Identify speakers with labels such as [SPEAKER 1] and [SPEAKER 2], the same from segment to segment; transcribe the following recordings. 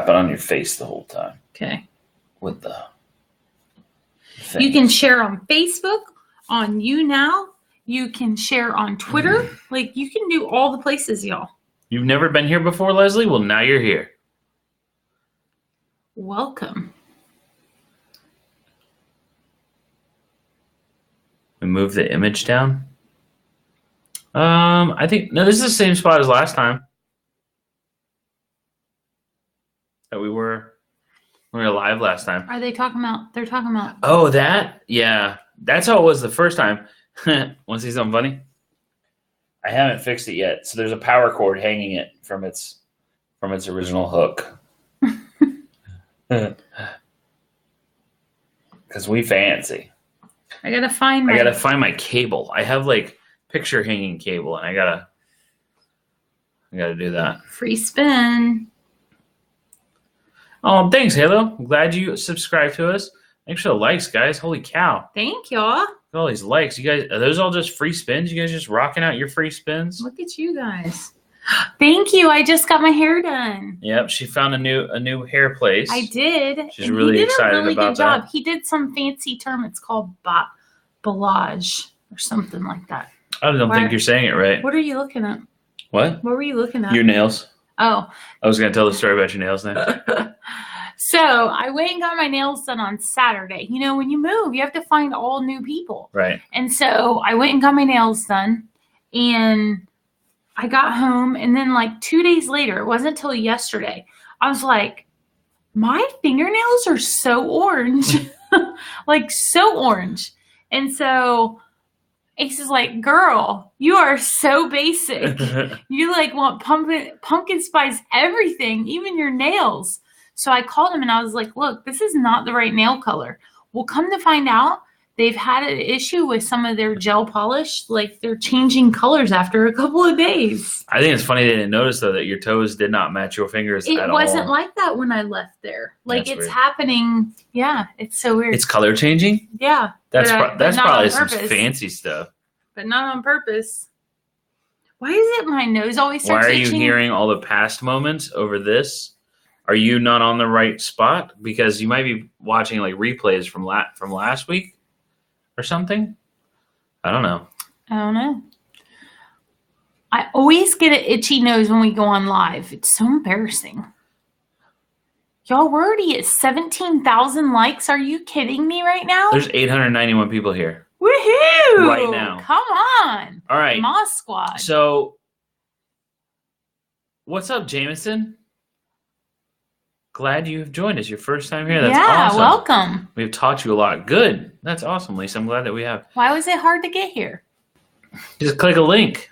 [SPEAKER 1] tap it on your face the whole time.
[SPEAKER 2] Okay.
[SPEAKER 1] With the thing.
[SPEAKER 2] You can share on Facebook, on YouNow. You can share on Twitter. Like, you can do all the places, y'all.
[SPEAKER 1] You've never been here before, Leslie? Well, now you're here.
[SPEAKER 2] Welcome.
[SPEAKER 1] We move the image down. I think, no, this is the same spot as last time. That we were live last time.
[SPEAKER 2] Are they talking about? They're talking about.
[SPEAKER 1] Oh, that? Yeah. That's how it was the first time. Want to see something funny? I haven't fixed it yet. So there's a power cord hanging it from its original hook. Because we fancy.
[SPEAKER 2] I gotta find
[SPEAKER 1] my cable. I have like picture hanging cable, and I gotta do that.
[SPEAKER 2] Free spin.
[SPEAKER 1] Oh, thanks, Halo. I'm glad you subscribed to us. Thanks for the likes, guys. Holy cow.
[SPEAKER 2] Thank y'all.
[SPEAKER 1] Look at all these likes. You guys, are those all just free spins? You guys just rocking out your free spins?
[SPEAKER 2] Look at you guys. Thank you. I just got my hair done.
[SPEAKER 1] Yep, she found a new hair place.
[SPEAKER 2] I did.
[SPEAKER 1] She's really excited about that. He did a really good job.
[SPEAKER 2] He did some fancy term. It's called balayage or something like that.
[SPEAKER 1] I don't think you're saying it right.
[SPEAKER 2] What are you looking at?
[SPEAKER 1] What?
[SPEAKER 2] What were you looking at?
[SPEAKER 1] Your nails.
[SPEAKER 2] Oh.
[SPEAKER 1] I was going to tell the story about your nails now.
[SPEAKER 2] So I went and got my nails done on Saturday. You know, when you move, you have to find all new people.
[SPEAKER 1] Right.
[SPEAKER 2] And so I went and got my nails done, and I got home, and then like 2 days later, it wasn't until yesterday, I was like, my fingernails are so orange. Like so orange. And so Ace is like, girl, you are so basic. You like want pumpkin spice everything, even your nails. So I called him and I was like, look, this is not the right nail color. Well, come to find out, they've had an issue with some of their gel polish. Like they're changing colors after a couple of days.
[SPEAKER 1] I think it's funny they didn't notice, though, that your toes did not match your fingers at all.
[SPEAKER 2] It wasn't like that when I left there. Like
[SPEAKER 1] That's
[SPEAKER 2] it's
[SPEAKER 1] weird.
[SPEAKER 2] Happening. Yeah, it's so weird.
[SPEAKER 1] It's color changing?
[SPEAKER 2] Yeah.
[SPEAKER 1] That's probably some
[SPEAKER 2] purpose.
[SPEAKER 1] fancy stuff.
[SPEAKER 2] But not on purpose. Why is it my nose always starts itching?
[SPEAKER 1] Why are you hearing all the past moments over this? Are you not on the right spot? Because you might be watching like replays from last week or something. I don't know.
[SPEAKER 2] I always get an itchy nose when we go on live. It's so embarrassing. Y'all, we're already at 17,000 likes. Are you kidding me right now?
[SPEAKER 1] There's 891 people here.
[SPEAKER 2] Woohoo!
[SPEAKER 1] Right now.
[SPEAKER 2] Come on.
[SPEAKER 1] All right.
[SPEAKER 2] Moss Squad.
[SPEAKER 1] So, what's up, Jameson? Glad you've joined us. Your first time here. That's awesome.
[SPEAKER 2] Yeah, welcome.
[SPEAKER 1] We've taught you a lot. Good. That's awesome, Lisa. I'm glad that we have.
[SPEAKER 2] Why was it hard to get here?
[SPEAKER 1] Just click a link.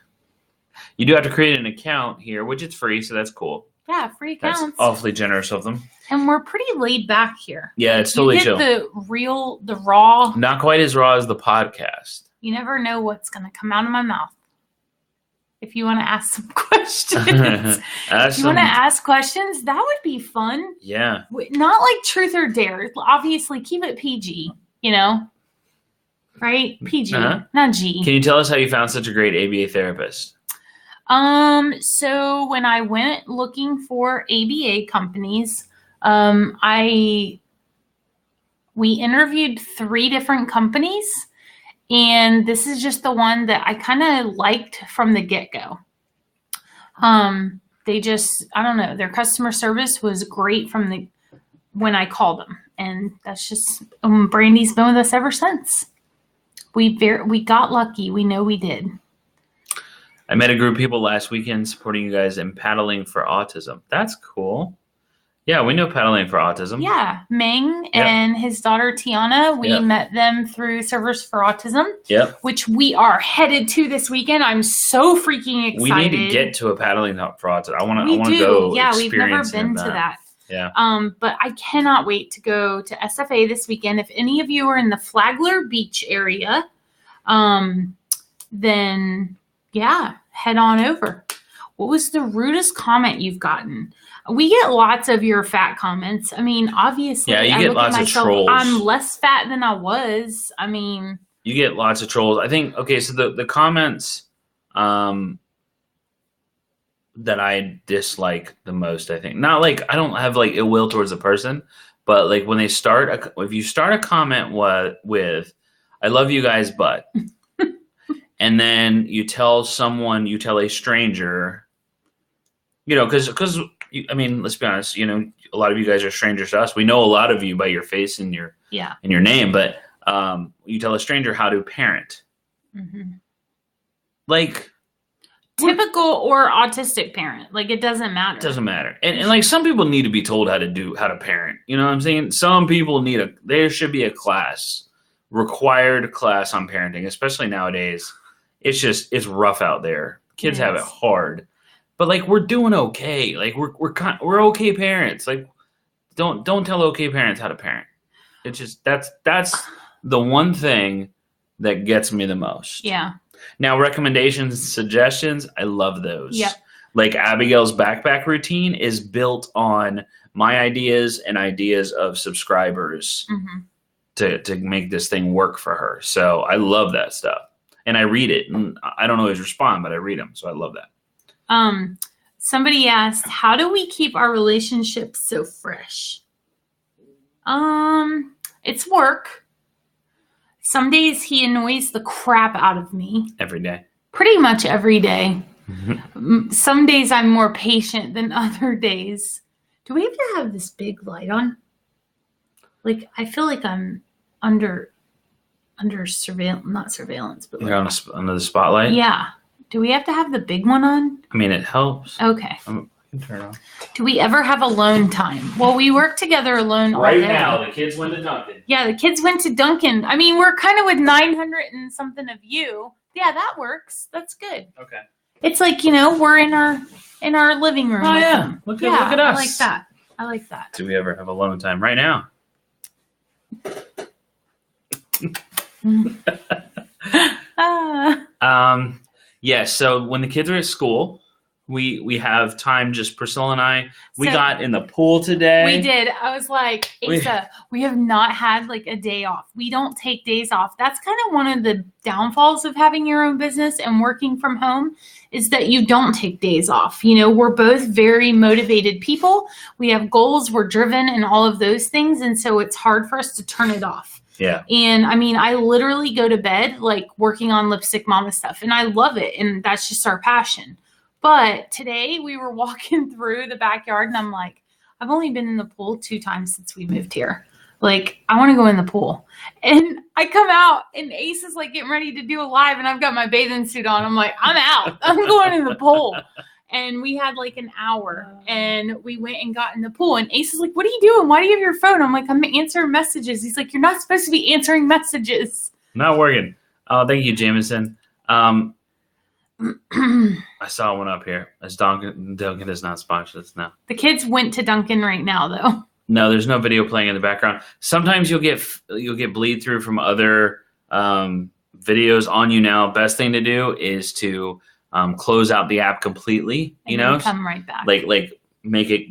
[SPEAKER 1] You do have to create an account here, which is free, so that's cool.
[SPEAKER 2] Yeah, free accounts.
[SPEAKER 1] That's awfully generous of them.
[SPEAKER 2] And we're pretty laid back here.
[SPEAKER 1] Yeah, it's totally chill.
[SPEAKER 2] The raw.
[SPEAKER 1] Not quite as raw as the podcast.
[SPEAKER 2] You never know what's going to come out of my mouth. If you want to ask some questions. If you want to ask questions, that would be fun.
[SPEAKER 1] Yeah.
[SPEAKER 2] Not like truth or dare. Obviously, keep it PG, you know? Right? PG, not G.
[SPEAKER 1] Can you tell us how you found such a great ABA therapist?
[SPEAKER 2] So when I went looking for ABA companies, we interviewed 3 different companies, and this is just the one that I kind of liked from the get-go. They just, I don't know, their customer service was great when I called them, and that's just, Brandy's been with us ever since. We got lucky. We know we did.
[SPEAKER 1] I met a group of people last weekend supporting you guys in paddling for autism. That's cool. Yeah, we know paddling for autism.
[SPEAKER 2] Yeah, Ming and his daughter Tiana, we met them through Servers for Autism, which we are headed to this weekend. I'm so freaking excited.
[SPEAKER 1] We need to get to a paddling for autism. I want to go.
[SPEAKER 2] Yeah, we've never been to that.
[SPEAKER 1] Yeah.
[SPEAKER 2] But I cannot wait to go to SFA this weekend. If any of you are in the Flagler Beach area, then yeah, head on over. What was the rudest comment you've gotten? We get lots of your fat comments. I mean, obviously,
[SPEAKER 1] you get lots of trolls.
[SPEAKER 2] I'm less fat than I was. I mean,
[SPEAKER 1] you get lots of trolls. I think, okay, so the comments, that I dislike the most. I think not like I don't have like ill will towards a person, but like when they start, if you start a comment with "I love you guys," but and then you tell a stranger, because I mean, let's be honest, a lot of you guys are strangers to us. We know a lot of you by your face and your name, but you tell a stranger how to parent, like.
[SPEAKER 2] Typical or autistic parent. Like, it doesn't matter.
[SPEAKER 1] It doesn't matter. And like some people need to be told how to parent. You know what I'm saying? Some people there should be a required class on parenting, especially nowadays. It's rough out there. Kids have it hard. But like we're doing okay. Like we're okay parents. Like don't tell okay parents how to parent. It's just that's the one thing that gets me the most.
[SPEAKER 2] Yeah.
[SPEAKER 1] Now, recommendations, suggestions, I love those.
[SPEAKER 2] Yep.
[SPEAKER 1] Like Abigail's backpack routine is built on my ideas and ideas of subscribers to make this thing work for her. So I love that stuff. And I read it. And I don't always respond, but I read them. So I love that.
[SPEAKER 2] Somebody asked, how do we keep our relationship so fresh? It's work. Some days he annoys the crap out of me.
[SPEAKER 1] Every day.
[SPEAKER 2] Pretty much every day. Some days I'm more patient than other days. Do we have to have this big light on? Like, I feel like I'm under surveillance, not surveillance, but
[SPEAKER 1] you're under the spotlight?
[SPEAKER 2] Yeah. Do we have to have the big one on?
[SPEAKER 1] I mean, it helps.
[SPEAKER 2] Okay.
[SPEAKER 1] I can turn it on.
[SPEAKER 2] Do we ever have alone time? Well, we work together alone all day.
[SPEAKER 1] Right now, the kids went to Dunkin'.
[SPEAKER 2] Yeah, the kids went to Dunkin'. I mean, we're kind of with 900 and something of you. Yeah, that works. That's good.
[SPEAKER 1] Okay.
[SPEAKER 2] It's like, we're in our living room.
[SPEAKER 1] Oh, yeah. Look at us.
[SPEAKER 2] I like that.
[SPEAKER 1] Do we ever have alone time? Right now. Yeah, so when the kids are at school, we have time, just Priscilla and I. We got in the pool today.
[SPEAKER 2] We did. I was like, Asa, we have not had like a day off. We don't take days off. That's kind of one of the downfalls of having your own business and working from home is that you don't take days off. We're both very motivated people. We have goals. We're driven and all of those things. And so it's hard for us to turn it off.
[SPEAKER 1] Yeah.
[SPEAKER 2] And I mean, I literally go to bed like working on Lipstick Mama stuff and I love it. And that's just our passion. But today we were walking through the backyard and I'm like, I've only been in the pool 2 times since we moved here. Like, I want to go in the pool. And I come out and Ace is like getting ready to do a live and I've got my bathing suit on. I'm like, I'm out. I'm going in the pool. And we had like an hour and we went and got in the pool. And Ace is like, what are you doing? Why do you have your phone? I'm like, I'm answering messages. He's like, you're not supposed to be answering messages.
[SPEAKER 1] Not working. Oh, thank you, Jameson. I saw one up here. As Dunkin' is not sponsored us now.
[SPEAKER 2] The kids went to Dunkin' right now, though.
[SPEAKER 1] No, there's no video playing in the background. Sometimes you'll get bleed through from other videos on YouNow. Best thing to do is to close out the app completely.
[SPEAKER 2] And come right back.
[SPEAKER 1] Like make it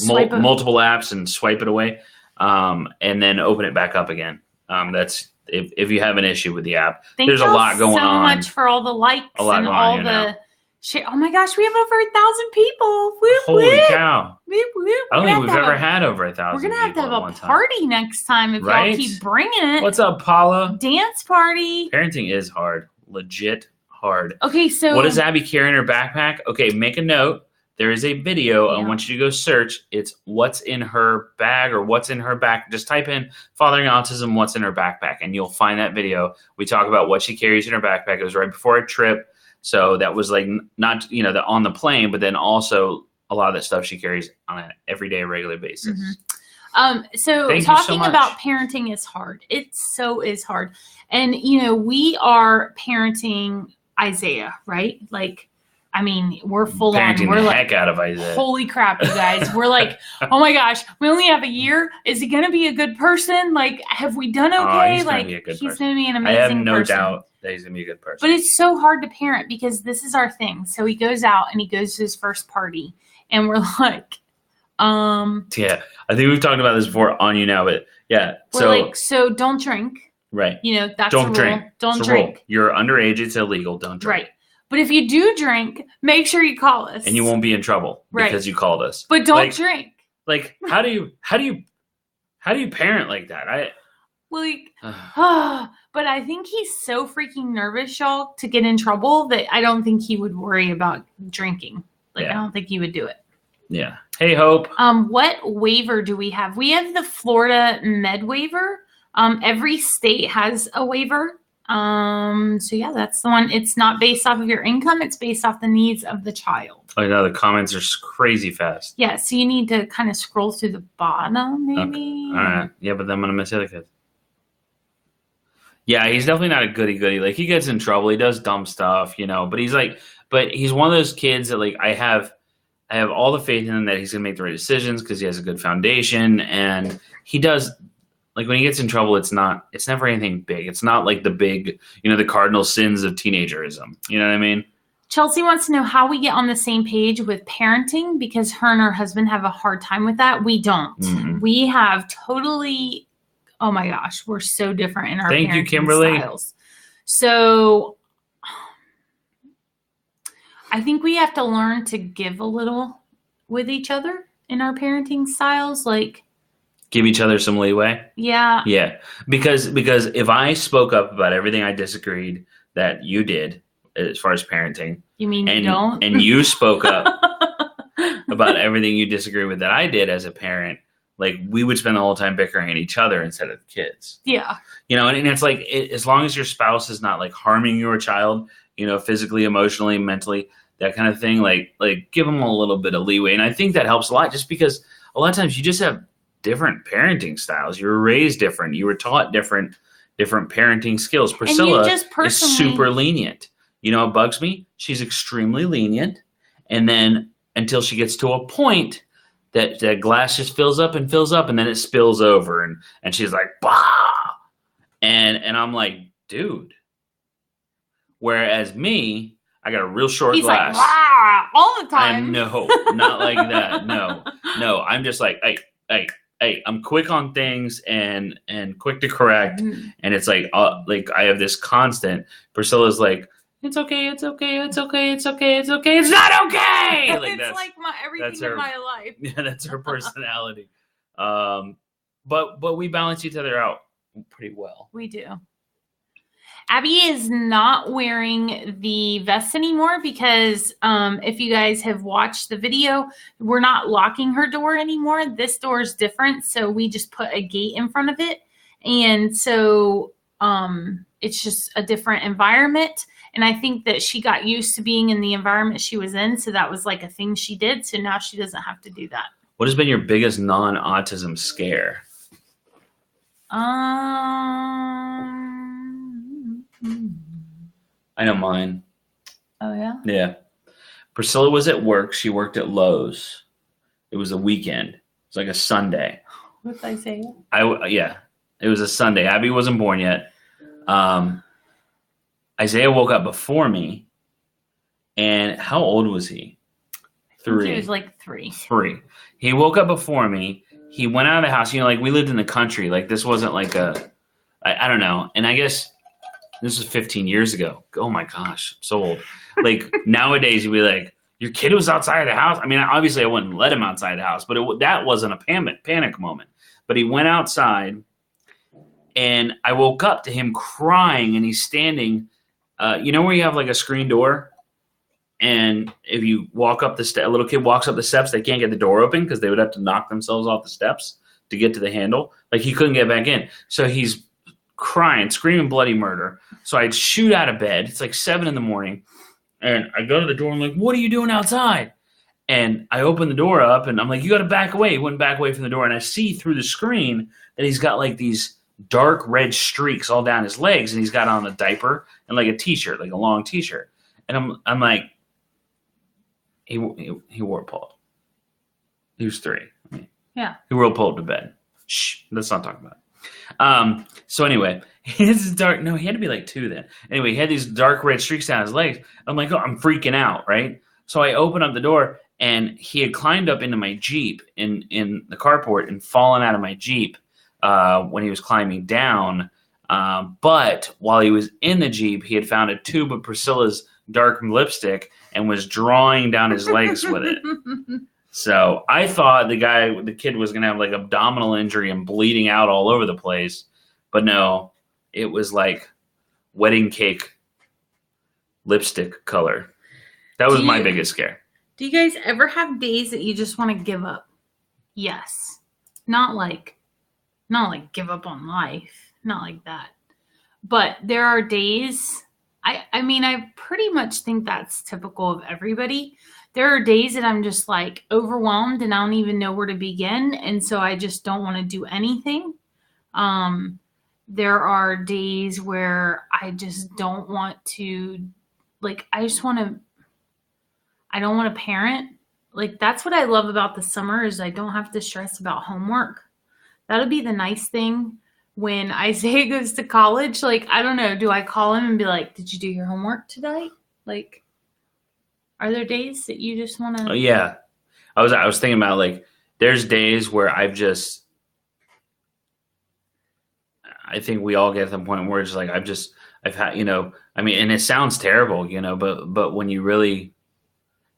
[SPEAKER 1] multiple apps and swipe it away, and then open it back up again. That's. If you have an issue with the app, there's a lot going on.
[SPEAKER 2] Thank you so much for all the likes and all the share. Oh my gosh, we have over 1,000 people. Whoop,
[SPEAKER 1] holy cow.
[SPEAKER 2] Whoop, whoop.
[SPEAKER 1] I don't think we've ever had over 1,000
[SPEAKER 2] We're going to have a party next time if y'all keep bringing it.
[SPEAKER 1] What's up, Paula?
[SPEAKER 2] Dance party.
[SPEAKER 1] Parenting is hard. Legit hard.
[SPEAKER 2] Okay, so.
[SPEAKER 1] What does Abby carry in her backpack? Okay, make a note. There is a video. I want you to go search. It's what's in her bag or what's in her back. Just type in fathering autism, what's in her backpack, and you'll find that video. We talk about what she carries in her backpack. It was right before a trip. So that was like not, on the plane, but then also a lot of that stuff she carries on an everyday, regular basis.
[SPEAKER 2] So talking about parenting is hard. It so is hard. And, we are parenting Isaiah, right? Like, I mean, we're full
[SPEAKER 1] parenting
[SPEAKER 2] on. We're
[SPEAKER 1] the heck out of Isaiah.
[SPEAKER 2] Holy crap, you guys. We're like, oh my gosh, we only have a year. Is he going to be a good person? Like, have we done okay?
[SPEAKER 1] He's going to be a good person.
[SPEAKER 2] He's going to be an amazing person.
[SPEAKER 1] I have no doubt that he's going to be a good person.
[SPEAKER 2] But it's so hard to parent because this is our thing. So he goes out and he goes to his first party. And we're like,
[SPEAKER 1] Yeah, I think we've talked about this before on YouNow, but yeah.
[SPEAKER 2] We're like, so don't drink.
[SPEAKER 1] Right.
[SPEAKER 2] That's
[SPEAKER 1] don't
[SPEAKER 2] the rule.
[SPEAKER 1] Drink.
[SPEAKER 2] Don't
[SPEAKER 1] it's
[SPEAKER 2] drink.
[SPEAKER 1] Rule. You're underage. It's illegal. Don't drink.
[SPEAKER 2] Right. But if you do drink, make sure you call us.
[SPEAKER 1] And you won't be in trouble
[SPEAKER 2] Right.
[SPEAKER 1] because you called us.
[SPEAKER 2] But don't drink.
[SPEAKER 1] Like, how do you parent like that?
[SPEAKER 2] But I think he's so freaking nervous, y'all, to get in trouble that I don't think he would worry about drinking. Like, I don't think he would do it.
[SPEAKER 1] Yeah. Hey, Hope.
[SPEAKER 2] What waiver do we have? We have the Florida Med waiver. Every state has a waiver. So yeah, that's the one. It's not based off of your income. It's based off the needs of the child.
[SPEAKER 1] Oh, no, the comments are crazy fast.
[SPEAKER 2] Yeah, so you need to kind of scroll through the bottom, maybe.
[SPEAKER 1] Okay. All right. Yeah, but then I'm going to miss the other kids. Yeah, he's definitely not a goody-goody. Like, he gets in trouble. He does dumb stuff, but he's one of those kids that, like, I have all the faith in him that he's going to make the right decisions because he has a good foundation. And he does, like, when he gets in trouble, it's never anything big. It's not like the big, the cardinal sins of teenagerism. You know what I mean?
[SPEAKER 2] Chelsea wants to know how we get on the same page with parenting because her and her husband have a hard time with that. We don't. Mm-hmm. We have totally, oh my gosh, we're so different in our parenting
[SPEAKER 1] you, Kimberly.
[SPEAKER 2] styles. So I think we have to learn to give a little with each other in our parenting styles. Like,
[SPEAKER 1] give each other some leeway.
[SPEAKER 2] Yeah.
[SPEAKER 1] Yeah. Because if I spoke up about everything I disagreed that you did as far as parenting.
[SPEAKER 2] You mean you don't?
[SPEAKER 1] And you spoke up about everything you disagree with that I did as a parent, like, we would spend the whole time bickering at each other instead of the kids.
[SPEAKER 2] Yeah.
[SPEAKER 1] And it's like, as long as your spouse is not, like, harming your child, physically, emotionally, mentally, that kind of thing, like give them a little bit of leeway. And I think that helps a lot just because a lot of times you just have different parenting styles. You were raised different. You were taught different parenting skills. Priscilla is super lenient. It bugs me. She's extremely lenient. And then until she gets to a point that glass just fills up, and then it spills over. And she's like, bah! And I'm like, dude. Whereas me, I got a real short glass.
[SPEAKER 2] He's like, all the time.
[SPEAKER 1] No, not like that. No. I'm just like, hey, I'm quick on things and quick to correct. Mm-hmm. And it's like I have this constant. Priscilla's like, it's okay. It's not okay. Like,
[SPEAKER 2] it's like everything in my life.
[SPEAKER 1] Yeah, that's her personality. But we balance each other out pretty well.
[SPEAKER 2] We do. Abby is not wearing the vest anymore because if you guys have watched the video, we're not locking her door anymore. This door is different, so we just put a gate in front of it. And so it's just a different environment. And I think that she got used to being in the environment she was in, so that was like a thing she did. So now she doesn't have to do that.
[SPEAKER 1] What has been your biggest non-autism scare? I know mine.
[SPEAKER 2] Oh, yeah?
[SPEAKER 1] Yeah. Priscilla was at work. She worked at Lowe's. It was a weekend. It was like a Sunday.
[SPEAKER 2] What did I say?
[SPEAKER 1] Yeah. It was a Sunday. Abby wasn't born yet. Isaiah woke up before me. And how old was he? 3.
[SPEAKER 2] He was like 3.
[SPEAKER 1] 3. He woke up before me. He went out of the house. Like, we lived in the country. Like, this wasn't like I don't know. And I guess this was 15 years ago. Oh, my gosh. I'm so old. Like, nowadays, you'd be like, your kid was outside of the house? I mean, obviously, I wouldn't let him outside the house. But that wasn't a panic moment. But he went outside. And I woke up to him crying. And he's standing. Where you have, like, a screen door? And if you walk up a little kid walks up the steps, they can't get the door open because they would have to knock themselves off the steps to get to the handle. Like, he couldn't get back in. So he's crying, screaming bloody murder. So I'd shoot out of bed. It's like 7 a.m. And I go to the door. I'm like, what are you doing outside? And I open the door up and I'm like, you got to back away. He wouldn't back away from the door. And I see through the screen that he's got like these dark red streaks all down his legs. And he's got on a diaper and like a t-shirt, like a long t-shirt. And I'm like, he wore a pull-up. He was 3.
[SPEAKER 2] Yeah.
[SPEAKER 1] He wore a pull-up to bed. Shh, let's not talk about it. So anyway, he had this dark. No, he had to be like 2 then. Anyway, he had these dark red streaks down his legs. I'm like, oh, I'm freaking out, right? So I open up the door, and he had climbed up into my Jeep in the carport and fallen out of my Jeep when he was climbing down. But while he was in the Jeep, he had found a tube of Priscilla's dark lipstick and was drawing down his legs with it. So I thought the kid was going to have like abdominal injury and bleeding out all over the place. But no, it was like wedding cake lipstick color. That was my biggest scare.
[SPEAKER 2] Do you guys ever have days that you just want to give up? Yes. Not like give up on life. Not like that. But there are days, I mean, I pretty much think that's typical of everybody. There are days that I'm just like overwhelmed and I don't even know where to begin. And so I just don't want to do anything. There are days where I just don't want to, like, I don't want to parent. Like, that's what I love about the summer is I don't have to stress about homework. That'll be the nice thing when Isaiah goes to college. Like, I don't know, do I call him and be like, did you do your homework today? Like, are there days that you just want to?
[SPEAKER 1] Oh, yeah. I was thinking about, like, there's days where I think we all get to the point where it's like, I've had, I mean, and it sounds terrible, but when you really,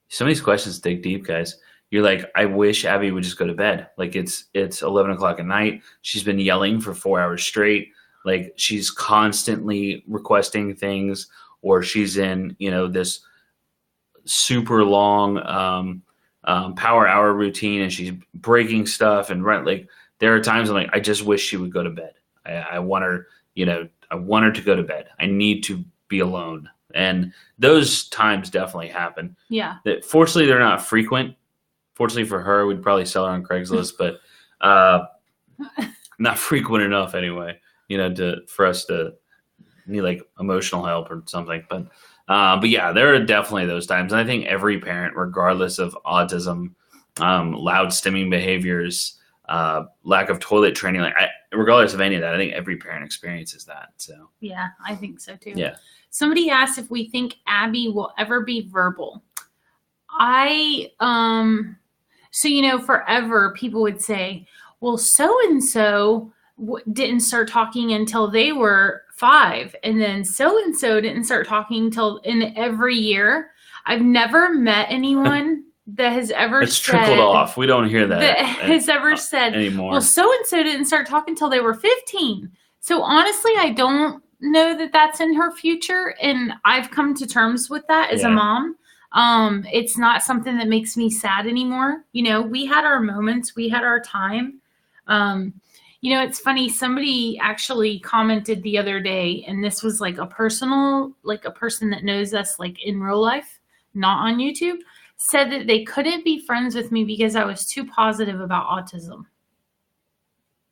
[SPEAKER 1] some of these questions dig deep, guys. You're like, I wish Abby would just go to bed. Like it's 11 o'clock at night. She's been yelling for 4 hours straight. Like she's constantly requesting things, or she's in, this super long power hour routine and she's breaking stuff like there are times I'm like, I just wish she would go to bed. I want her, I want her to go to bed. I need to be alone. And those times definitely happen.
[SPEAKER 2] Yeah.
[SPEAKER 1] Fortunately, they're not frequent. Fortunately for her, we'd probably sell her on Craigslist, but not frequent enough anyway, for us to need like emotional help or something. But yeah, there are definitely those times. And I think every parent, regardless of autism, loud stimming behaviors, lack of toilet training, regardless of any of that, I think every parent experiences that. So
[SPEAKER 2] yeah, I think so too.
[SPEAKER 1] Yeah.
[SPEAKER 2] Somebody asked if we think Abby will ever be verbal. So, forever people would say, well, so-and-so didn't start talking until they were 5. And then so-and-so didn't start talking until in every year. I've never met anyone that has ever
[SPEAKER 1] it's trickled off. We don't hear that
[SPEAKER 2] has ever said
[SPEAKER 1] anymore.
[SPEAKER 2] Well, so-and-so didn't start talking until they were 15. So honestly, I don't know that that's in her future. And I've come to terms with that as a mom. It's not something that makes me sad anymore. We had our moments, we had our time. It's funny. Somebody actually commented the other day, and this was like a person that knows us like in real life, not on YouTube, said that they couldn't be friends with me because I was too positive about autism.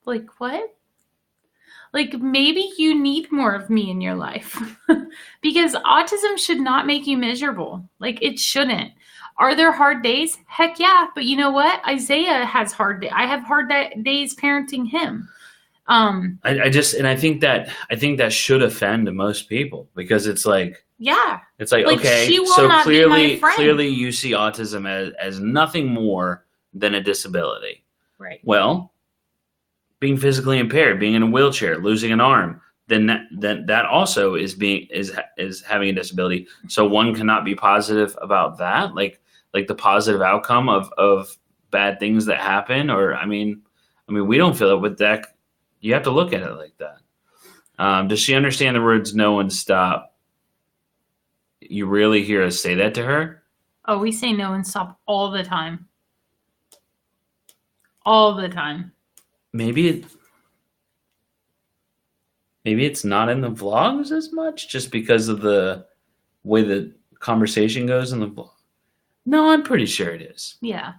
[SPEAKER 2] Like, what? Like, maybe you need more of me in your life because autism should not make you miserable. Like, it shouldn't. Are there hard days? Heck yeah. But you know what? Isaiah has hard days. I have hard days parenting him.
[SPEAKER 1] I think that should offend most people because it's like,
[SPEAKER 2] yeah,
[SPEAKER 1] it's like okay, so clearly you see autism as nothing more than a disability.
[SPEAKER 2] Right.
[SPEAKER 1] Well, being physically impaired, being in a wheelchair, losing an arm, then that also is having a disability. So one cannot be positive about that, like the positive outcome of bad things that happen. Or I mean, we don't feel it with that. You have to look at it like that. Does she understand the words "no" and "stop"? You really hear us say that to her?
[SPEAKER 2] Oh, we say "no" and "stop" all the time. All the time.
[SPEAKER 1] Maybe it's not in the vlogs as much just because of the way the conversation goes in the vlog. No, I'm pretty sure it is.
[SPEAKER 2] Yeah.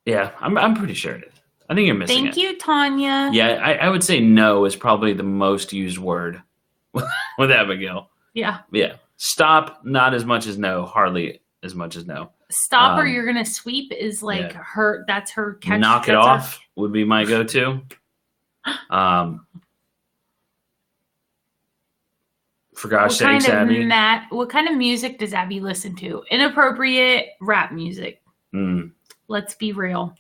[SPEAKER 1] Yeah, I'm pretty sure it is. I think you're missing it.
[SPEAKER 2] Thank you, Tanya.
[SPEAKER 1] Yeah, I would say "no" is probably the most used word with Abigail.
[SPEAKER 2] Yeah.
[SPEAKER 1] Yeah. Stop, not as much as "no," hardly as much as "no."
[SPEAKER 2] Stop or you're gonna sweep is like her. That's her catch.
[SPEAKER 1] Knock it off would be my go-to. For gosh sakes, Abby.
[SPEAKER 2] What kind of music does Abby listen to? Inappropriate rap music. Let's be real.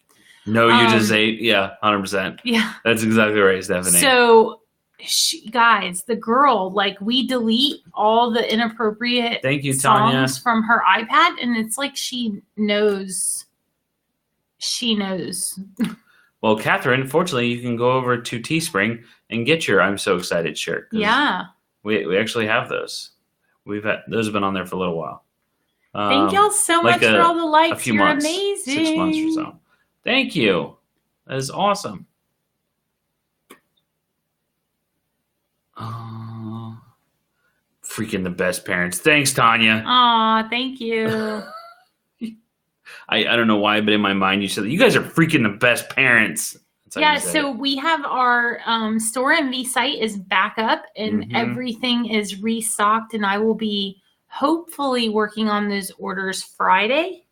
[SPEAKER 1] No, you just ate. Yeah, 100%.
[SPEAKER 2] Yeah,
[SPEAKER 1] that's exactly right, Stephanie.
[SPEAKER 2] So guys, the girl, like, we delete all the inappropriate
[SPEAKER 1] Thank you, Tanya.
[SPEAKER 2] songs from her iPad, and it's like she knows.
[SPEAKER 1] Well, Catherine, fortunately, you can go over to Teespring and get your I'm So Excited shirt.
[SPEAKER 2] Yeah.
[SPEAKER 1] We actually have those. Those have been on there for a little while.
[SPEAKER 2] Thank y'all so much for all the likes.
[SPEAKER 1] A few
[SPEAKER 2] You're
[SPEAKER 1] months,
[SPEAKER 2] amazing.
[SPEAKER 1] 6 months or so. Thank you. That is awesome. Freaking the best parents. Thanks, Tanya.
[SPEAKER 2] Aw, thank you.
[SPEAKER 1] I don't know why, but in my mind you said you guys are freaking the best parents.
[SPEAKER 2] Yeah, so we have our Store Envy site is back up and everything is restocked, and I will be hopefully working on those orders Friday.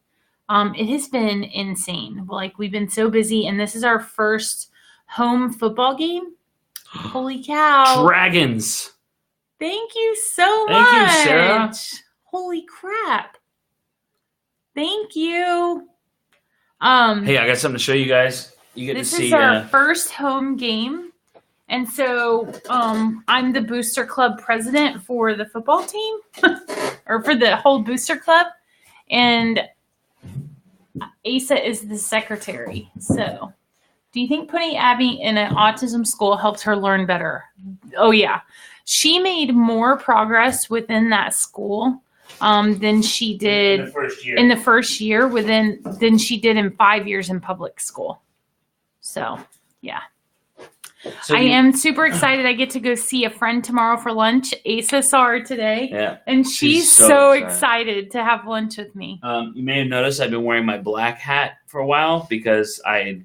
[SPEAKER 2] It has been insane. Like, we've been so busy, and this is our first home football game. Holy cow.
[SPEAKER 1] Dragons.
[SPEAKER 2] Thank you so much.
[SPEAKER 1] Thank you, Sarah.
[SPEAKER 2] Holy crap. Thank you.
[SPEAKER 1] Hey, I got something to show you guys. You get to see.
[SPEAKER 2] This is our first home game. And so I'm the Booster Club president for the football team, or for the whole Booster Club. And Asa is the secretary. So do you think putting Abby in an autism school helped her learn better? Oh, yeah. She made more progress within that school than she did in the first year than she did in 5 years in public school. So, yeah. So I am super excited. I get to go see a friend tomorrow for lunch. Asa saw her today.
[SPEAKER 1] Yeah.
[SPEAKER 2] And she's so excited to have lunch with me.
[SPEAKER 1] You may have noticed I've been wearing my black hat for a while because I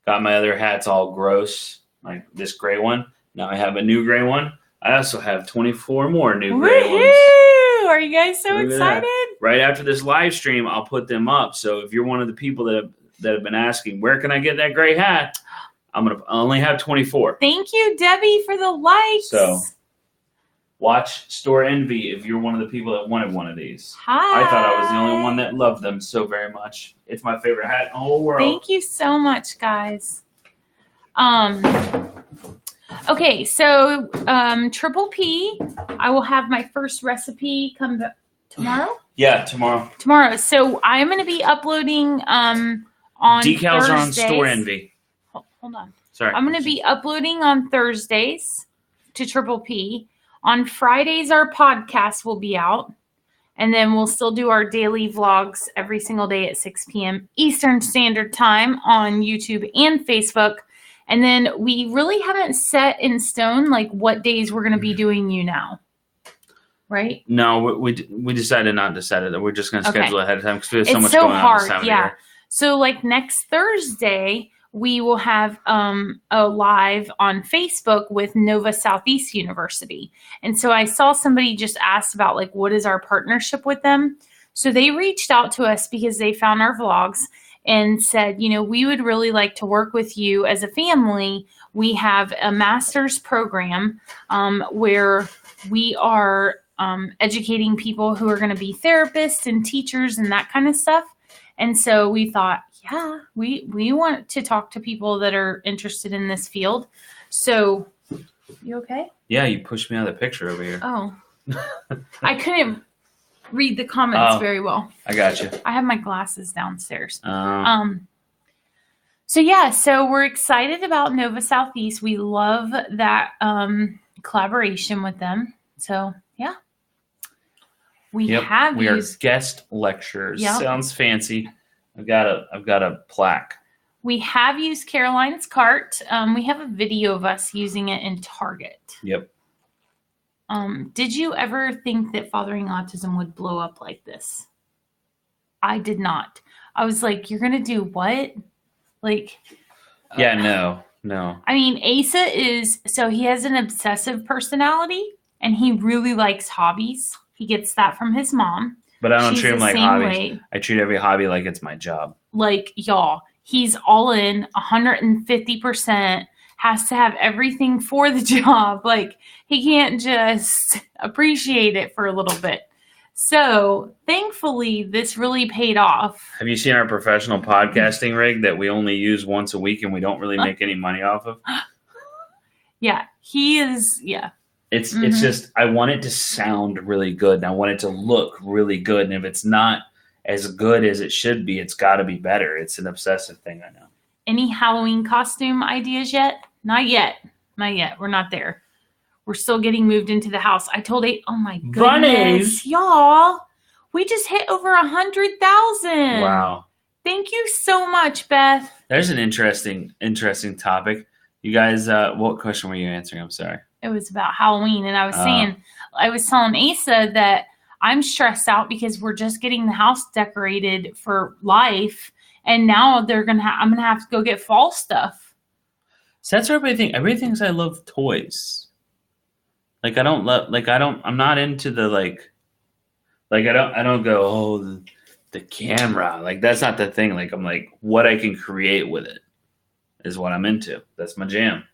[SPEAKER 1] got my other hats all gross, like this gray one. Now I have a new gray one. I also have 24 more new gray ones.
[SPEAKER 2] Are you guys so excited?
[SPEAKER 1] Right after this live stream, I'll put them up. So if you're one of the people that have been asking, where can I get that gray hat? I only have 24.
[SPEAKER 2] Thank you, Debbie, for the likes.
[SPEAKER 1] So watch Store Envy if you're one of the people that wanted one of these.
[SPEAKER 2] Hi.
[SPEAKER 1] I thought I was the only one that loved them so very much. It's my favorite hat in the whole world.
[SPEAKER 2] Thank you so much, guys. Okay, so Triple P, I will have my first recipe come tomorrow.
[SPEAKER 1] Yeah, tomorrow.
[SPEAKER 2] Tomorrow. So I'm going to be uploading on
[SPEAKER 1] decals
[SPEAKER 2] Thursdays.
[SPEAKER 1] are on Store Envy.
[SPEAKER 2] Hold on.
[SPEAKER 1] Sorry.
[SPEAKER 2] I'm going to be uploading on Thursdays to Triple P. On Fridays, our podcast will be out. And then we'll still do our daily vlogs every single day at 6 p.m. Eastern Standard Time on YouTube and Facebook. And then we really haven't set in stone like what days we're going to be doing YouNow. Right?
[SPEAKER 1] No, we decided not to set it. We're just going to schedule ahead of time because we have so much
[SPEAKER 2] so
[SPEAKER 1] going
[SPEAKER 2] hard,
[SPEAKER 1] on this time of
[SPEAKER 2] yeah.
[SPEAKER 1] year.
[SPEAKER 2] So like next Thursday, we will have a live on Facebook with Nova Southeast University. And so I saw somebody just asked about like, what is our partnership with them? So they reached out to us because they found our vlogs and said, you know, we would really like to work with you as a family. We have a master's program where we are educating people who are going to be therapists and teachers and that kind of stuff. And so we thought, yeah, we want to talk to people that are interested in this field. So, you okay?
[SPEAKER 1] Yeah, you pushed me out of the picture over here.
[SPEAKER 2] Oh. I couldn't read the comments very well.
[SPEAKER 1] I got you.
[SPEAKER 2] I have my glasses downstairs. So yeah, so we're excited about Nova Southeast. We love that collaboration with them. So yeah. We are
[SPEAKER 1] guest lecturers.
[SPEAKER 2] Yep.
[SPEAKER 1] Sounds fancy. I've got a plaque.
[SPEAKER 2] We have used Caroline's cart. We have a video of us using it in Target.
[SPEAKER 1] Yep.
[SPEAKER 2] Did you ever think that fathering autism would blow up like this? I did not. I was like, you're gonna do what? Like,
[SPEAKER 1] yeah, no.
[SPEAKER 2] I mean, Asa he has an obsessive personality, and he really likes hobbies. He gets that from his mom.
[SPEAKER 1] But I don't treat him like hobbies. I treat every hobby like it's my job.
[SPEAKER 2] Like, y'all, he's all in 150%, has to have everything for the job. Like, he can't just appreciate it for a little bit. So, thankfully, this really paid off.
[SPEAKER 1] Have you seen our professional podcasting rig that we only use once a week and we don't really make any money off of?
[SPEAKER 2] Yeah, he is. Yeah.
[SPEAKER 1] It's
[SPEAKER 2] Mhm.
[SPEAKER 1] just I want it to sound really good and I want it to look really good. And if it's not as good as it should be, it's got to be better. It's an obsessive thing, I know.
[SPEAKER 2] Any Halloween costume ideas yet? Not yet. Not yet. We're not there. We're still getting moved into the house. I told A, oh my goodness,
[SPEAKER 1] Bunnies!
[SPEAKER 2] y'all, we just hit over 100,000.
[SPEAKER 1] Wow.
[SPEAKER 2] Thank you so much, Beth.
[SPEAKER 1] There's an interesting topic. You guys, what question were you answering? I'm sorry.
[SPEAKER 2] It was about Halloween, and I was saying, I was telling Asa that I'm stressed out because we're just getting the house decorated for life, and now I'm gonna have to go get fall stuff.
[SPEAKER 1] So that's what everybody thinks I love toys. Like I'm not into the I don't go, oh, the camera. Like that's not the thing. Like I'm like, what I can create with it is what I'm into. That's my jam.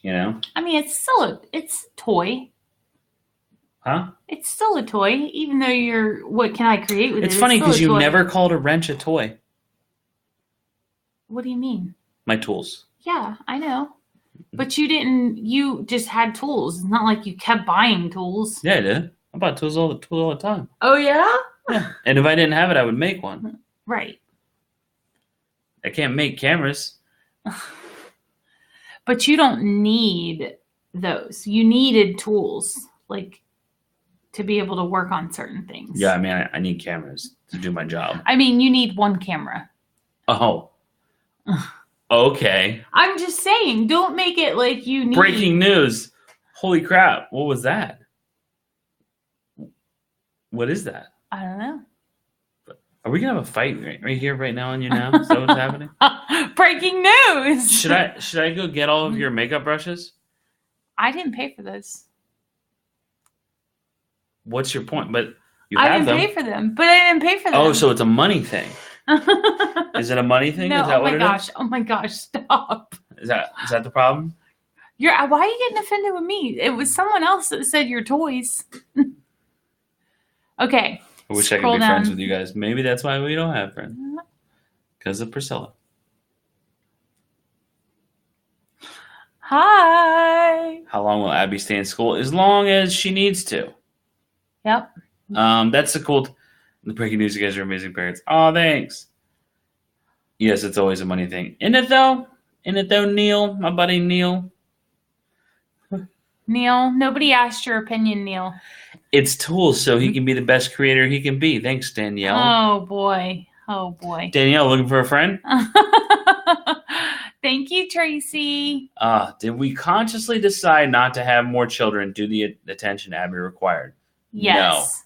[SPEAKER 1] You know?
[SPEAKER 2] I mean, it's a toy.
[SPEAKER 1] Huh?
[SPEAKER 2] It's still a toy, even though what can I create with it?
[SPEAKER 1] It's funny because
[SPEAKER 2] still a
[SPEAKER 1] you
[SPEAKER 2] toy.
[SPEAKER 1] never called a wrench a toy.
[SPEAKER 2] What do you mean?
[SPEAKER 1] My tools.
[SPEAKER 2] Yeah, I know. But you just had tools. It's not like you kept buying tools.
[SPEAKER 1] Yeah, I did. I bought tools all the time.
[SPEAKER 2] Oh, yeah?
[SPEAKER 1] Yeah. And if I didn't have it, I would make one.
[SPEAKER 2] Right.
[SPEAKER 1] I can't make cameras.
[SPEAKER 2] But you don't need those. You needed tools, like, to be able to work on certain things.
[SPEAKER 1] Yeah, I mean, I need cameras to do my job.
[SPEAKER 2] I mean, you need one camera.
[SPEAKER 1] Oh. Okay.
[SPEAKER 2] I'm just saying, don't make it like you need...
[SPEAKER 1] Breaking news. Holy crap. What was that? What is that?
[SPEAKER 2] I don't know.
[SPEAKER 1] Are we going to have a fight right here, right now on YouNow? Is that what's happening?
[SPEAKER 2] Breaking news!
[SPEAKER 1] Should I go get all of your makeup brushes?
[SPEAKER 2] I didn't pay for those.
[SPEAKER 1] What's your point? But you
[SPEAKER 2] I
[SPEAKER 1] have
[SPEAKER 2] didn't
[SPEAKER 1] them.
[SPEAKER 2] pay for them, but I didn't pay for them.
[SPEAKER 1] Oh, so it's a money thing. Is it a money thing?
[SPEAKER 2] No,
[SPEAKER 1] Is that what it
[SPEAKER 2] gosh.
[SPEAKER 1] is?
[SPEAKER 2] Oh my gosh, stop.
[SPEAKER 1] Is that the problem?
[SPEAKER 2] Why are you getting offended with me? It was someone else that said your toys. Okay.
[SPEAKER 1] I wish I could be friends with you guys. Maybe that's why we don't have friends. Because of Priscilla.
[SPEAKER 2] Hi.
[SPEAKER 1] How long will Abby stay in school? As long as she needs to.
[SPEAKER 2] Yep.
[SPEAKER 1] That's the breaking news. You guys are amazing parents. Oh, thanks. Yes, it's always a money thing. Isn't it though, Neil? My buddy Neil.
[SPEAKER 2] Neil, nobody asked your opinion, Neil.
[SPEAKER 1] It's tools so he can be the best creator he can be. Thanks, Danielle.
[SPEAKER 2] Oh, boy.
[SPEAKER 1] Danielle, looking for a friend?
[SPEAKER 2] Thank you, Tracy.
[SPEAKER 1] Did we consciously decide not to have more children due to the attention Abby required?
[SPEAKER 2] Yes.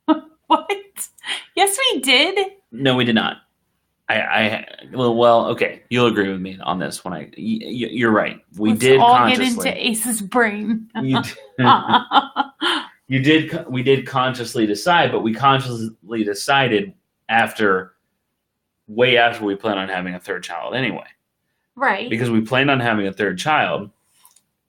[SPEAKER 2] No. What? Yes, we did.
[SPEAKER 1] No, we did not. Well, okay. You'll agree with me on this when you're right. We did consciously.
[SPEAKER 2] Get into Ace's brain.
[SPEAKER 1] We did consciously decide, but we consciously decided way after we planned on having a third child anyway.
[SPEAKER 2] Right.
[SPEAKER 1] Because we planned on having a third child.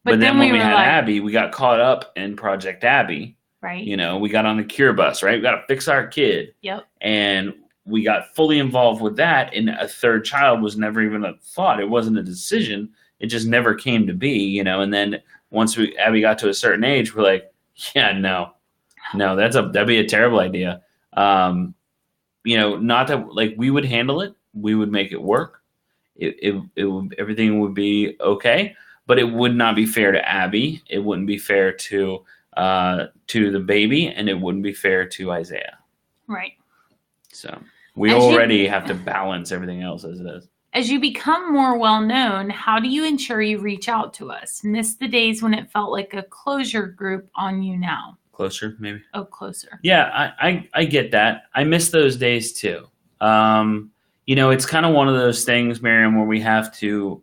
[SPEAKER 1] But then when we had Abby, we got caught up in Project Abby.
[SPEAKER 2] Right.
[SPEAKER 1] You know, we got on the cure bus, right? We got to fix our kid.
[SPEAKER 2] Yep.
[SPEAKER 1] And we got fully involved with that, and a third child was never even a thought. It wasn't a decision. It just never came to be, you know. And then once Abby got to a certain age, we're like, yeah, no, that'd be a terrible idea. You know, not that like we would handle it, we would make it work. Everything would be okay, but it would not be fair to Abby. It wouldn't be fair to the baby, and it wouldn't be fair to Isaiah.
[SPEAKER 2] Right.
[SPEAKER 1] So we already have to balance everything else as it is.
[SPEAKER 2] As you become more well-known, how do you ensure you reach out to us? Miss the days when it felt like a closure group on YouNow.
[SPEAKER 1] Closer, maybe?
[SPEAKER 2] Oh, closer.
[SPEAKER 1] Yeah, I get that. I miss those days too. You know, it's kind of one of those things, Miriam, where we have to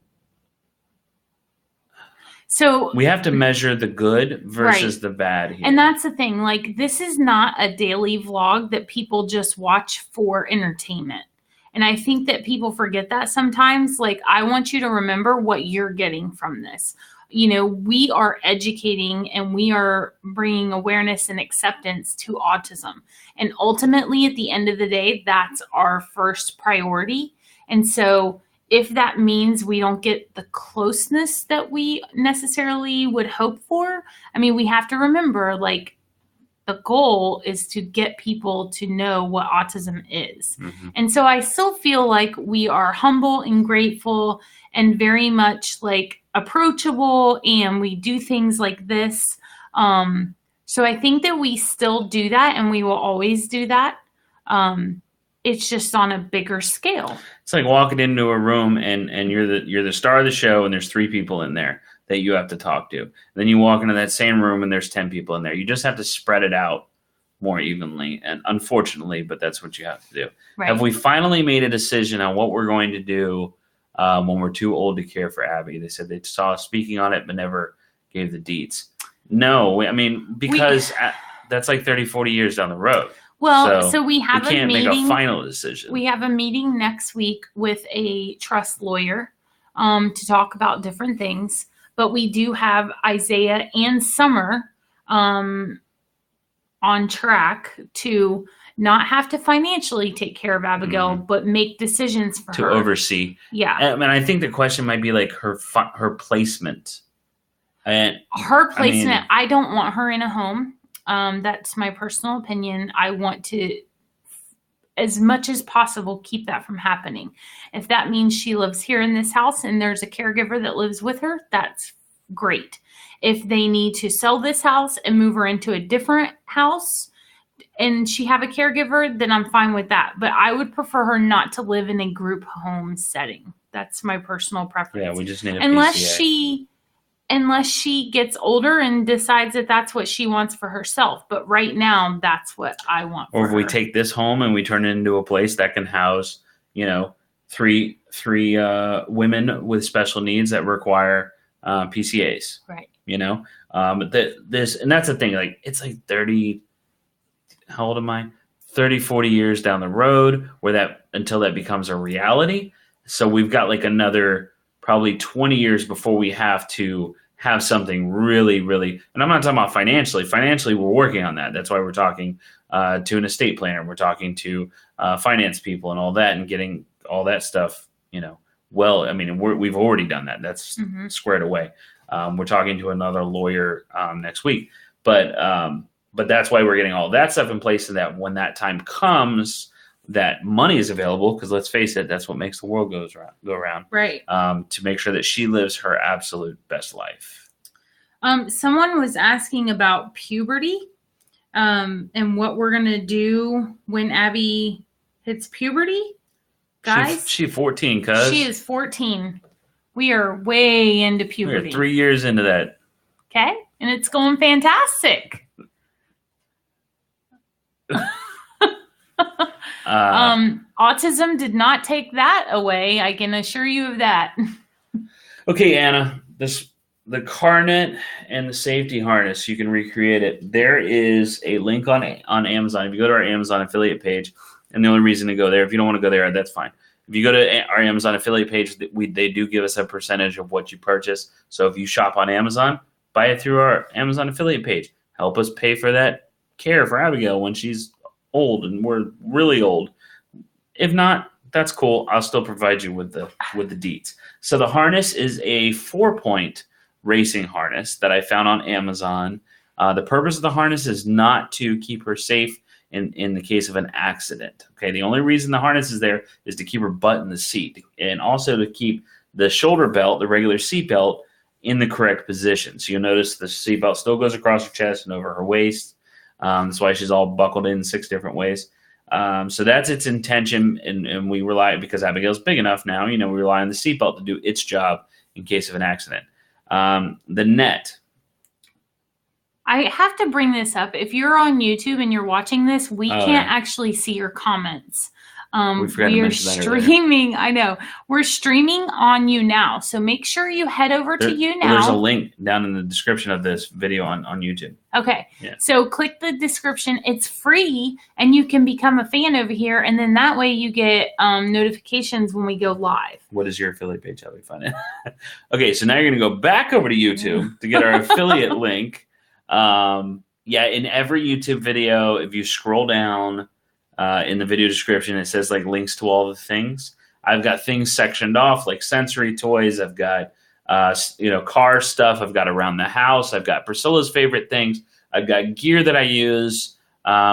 [SPEAKER 1] measure the good versus the bad here.
[SPEAKER 2] And that's the thing. Like, this is not a daily vlog that people just watch for entertainment. And I think that people forget that sometimes. Like, I want you to remember what you're getting from this. You know, we are educating and we are bringing awareness and acceptance to autism. And ultimately, at the end of the day, that's our first priority. And so if that means we don't get the closeness that we necessarily would hope for, I mean, we have to remember, like, the goal is to get people to know what autism is.
[SPEAKER 1] Mm-hmm.
[SPEAKER 2] And so I still feel like we are humble and grateful and very much like approachable, and we do things like this. So I think that we still do that, and we will always do that. It's just on a bigger scale.
[SPEAKER 1] It's like walking into a room and you're the star of the show, and there's 3 people in there that you have to talk to. Then you walk into that same room and there's 10 people in there. You just have to spread it out more evenly. And unfortunately, but that's what you have to do.
[SPEAKER 2] Right.
[SPEAKER 1] Have we finally made a decision on what we're going to do when we're too old to care for Abby? They said they saw us speaking on it, but never gave the deets. No, I mean, because that's like 30, 40 years down the road.
[SPEAKER 2] Well, so we have
[SPEAKER 1] we can't
[SPEAKER 2] a meeting.
[SPEAKER 1] make a final decision.
[SPEAKER 2] We have a meeting next week with a trust lawyer to talk about different things. But we do have Isaiah and Summer on track to not have to financially take care of Abigail, but make decisions for her.
[SPEAKER 1] To oversee.
[SPEAKER 2] Yeah.
[SPEAKER 1] I mean, I think the question might be like her placement. And
[SPEAKER 2] her placement, I don't want her in a home. That's my personal opinion. I want to, as much as possible, keep that from happening. If that means she lives here in this house and there's a caregiver that lives with her, that's great. If they need to sell this house and move her into a different house and she have a caregiver, then I'm fine with that. But I would prefer her not to live in a group home setting. That's my personal preference.
[SPEAKER 1] Yeah, we just need a
[SPEAKER 2] PCA. Unless she gets older and decides that that's what she wants for herself. But right now, that's what I want for her.
[SPEAKER 1] Or if we take this home and we turn it into a place that can house, 3 women with special needs that require PCAs.
[SPEAKER 2] Right.
[SPEAKER 1] And that's the thing. Like, it's like 30, how old am I? 30, 40 years down the road until that becomes a reality. So we've got like another probably 20 years before we have to have something really, really, and I'm not talking about financially. Financially, we're working on that. That's why we're talking to an estate planner. We're talking to finance people and all that, and getting all that stuff, well, I mean, we've already done that. That's squared away. We're talking to another lawyer next week, but that's why we're getting all that stuff in place, so that when that time comes, that money is available, because let's face it, that's what makes the world go around.
[SPEAKER 2] Right.
[SPEAKER 1] To make sure that she lives her absolute best life.
[SPEAKER 2] Someone was asking about puberty and what we're going to do when Abby hits puberty. Guys,
[SPEAKER 1] she's 14, cuz.
[SPEAKER 2] She is 14. We are way into puberty.
[SPEAKER 1] We're 3 years into that.
[SPEAKER 2] Okay. And it's going fantastic. Autism did not take that away. I can assure you of that.
[SPEAKER 1] Okay, Anna, the Carnet and the safety harness, you can recreate it. There is a link on Amazon. If you go to our Amazon affiliate page, and the only reason to go there, if you don't want to go there, that's fine. If you go to our Amazon affiliate page, they do give us a percentage of what you purchase. So if you shop on Amazon, buy it through our Amazon affiliate page. Help us pay for that care for Abigail when she's old and we're really old. If not, that's cool. I'll still provide you with the deets. So the harness is a 4-point racing harness that I found on Amazon. The purpose of the harness is not to keep her safe in the case of an accident. Okay, the only reason the harness is there is to keep her butt in the seat, and also to keep the shoulder belt, the regular seat belt, in the correct position. So you'll notice the seat belt still goes across her chest and over her waist. That's why she's all buckled in 6 different ways. So that's its intention, and we rely, because Abigail's big enough now, we rely on the seatbelt to do its job in case of an accident. The net.
[SPEAKER 2] I have to bring this up. If you're on YouTube and you're watching this, we can't actually see your comments. We are streaming. I know. We're streaming on YouNow. So make sure you head over to YouNow.
[SPEAKER 1] There's a link down in the description of this video on YouTube.
[SPEAKER 2] Okay.
[SPEAKER 1] Yeah. So
[SPEAKER 2] click the description. It's free, and you can become a fan over here. And then that way you get notifications when we go live.
[SPEAKER 1] What is your affiliate page? How do we find it? Okay. So now you're going to go back over to YouTube to get our affiliate link. In every YouTube video, if you scroll down, in the video description, it says like links to all the things. I've got things sectioned off like sensory toys. I've got car stuff. I've got around the house. I've got Priscilla's favorite things. I've got gear that I use,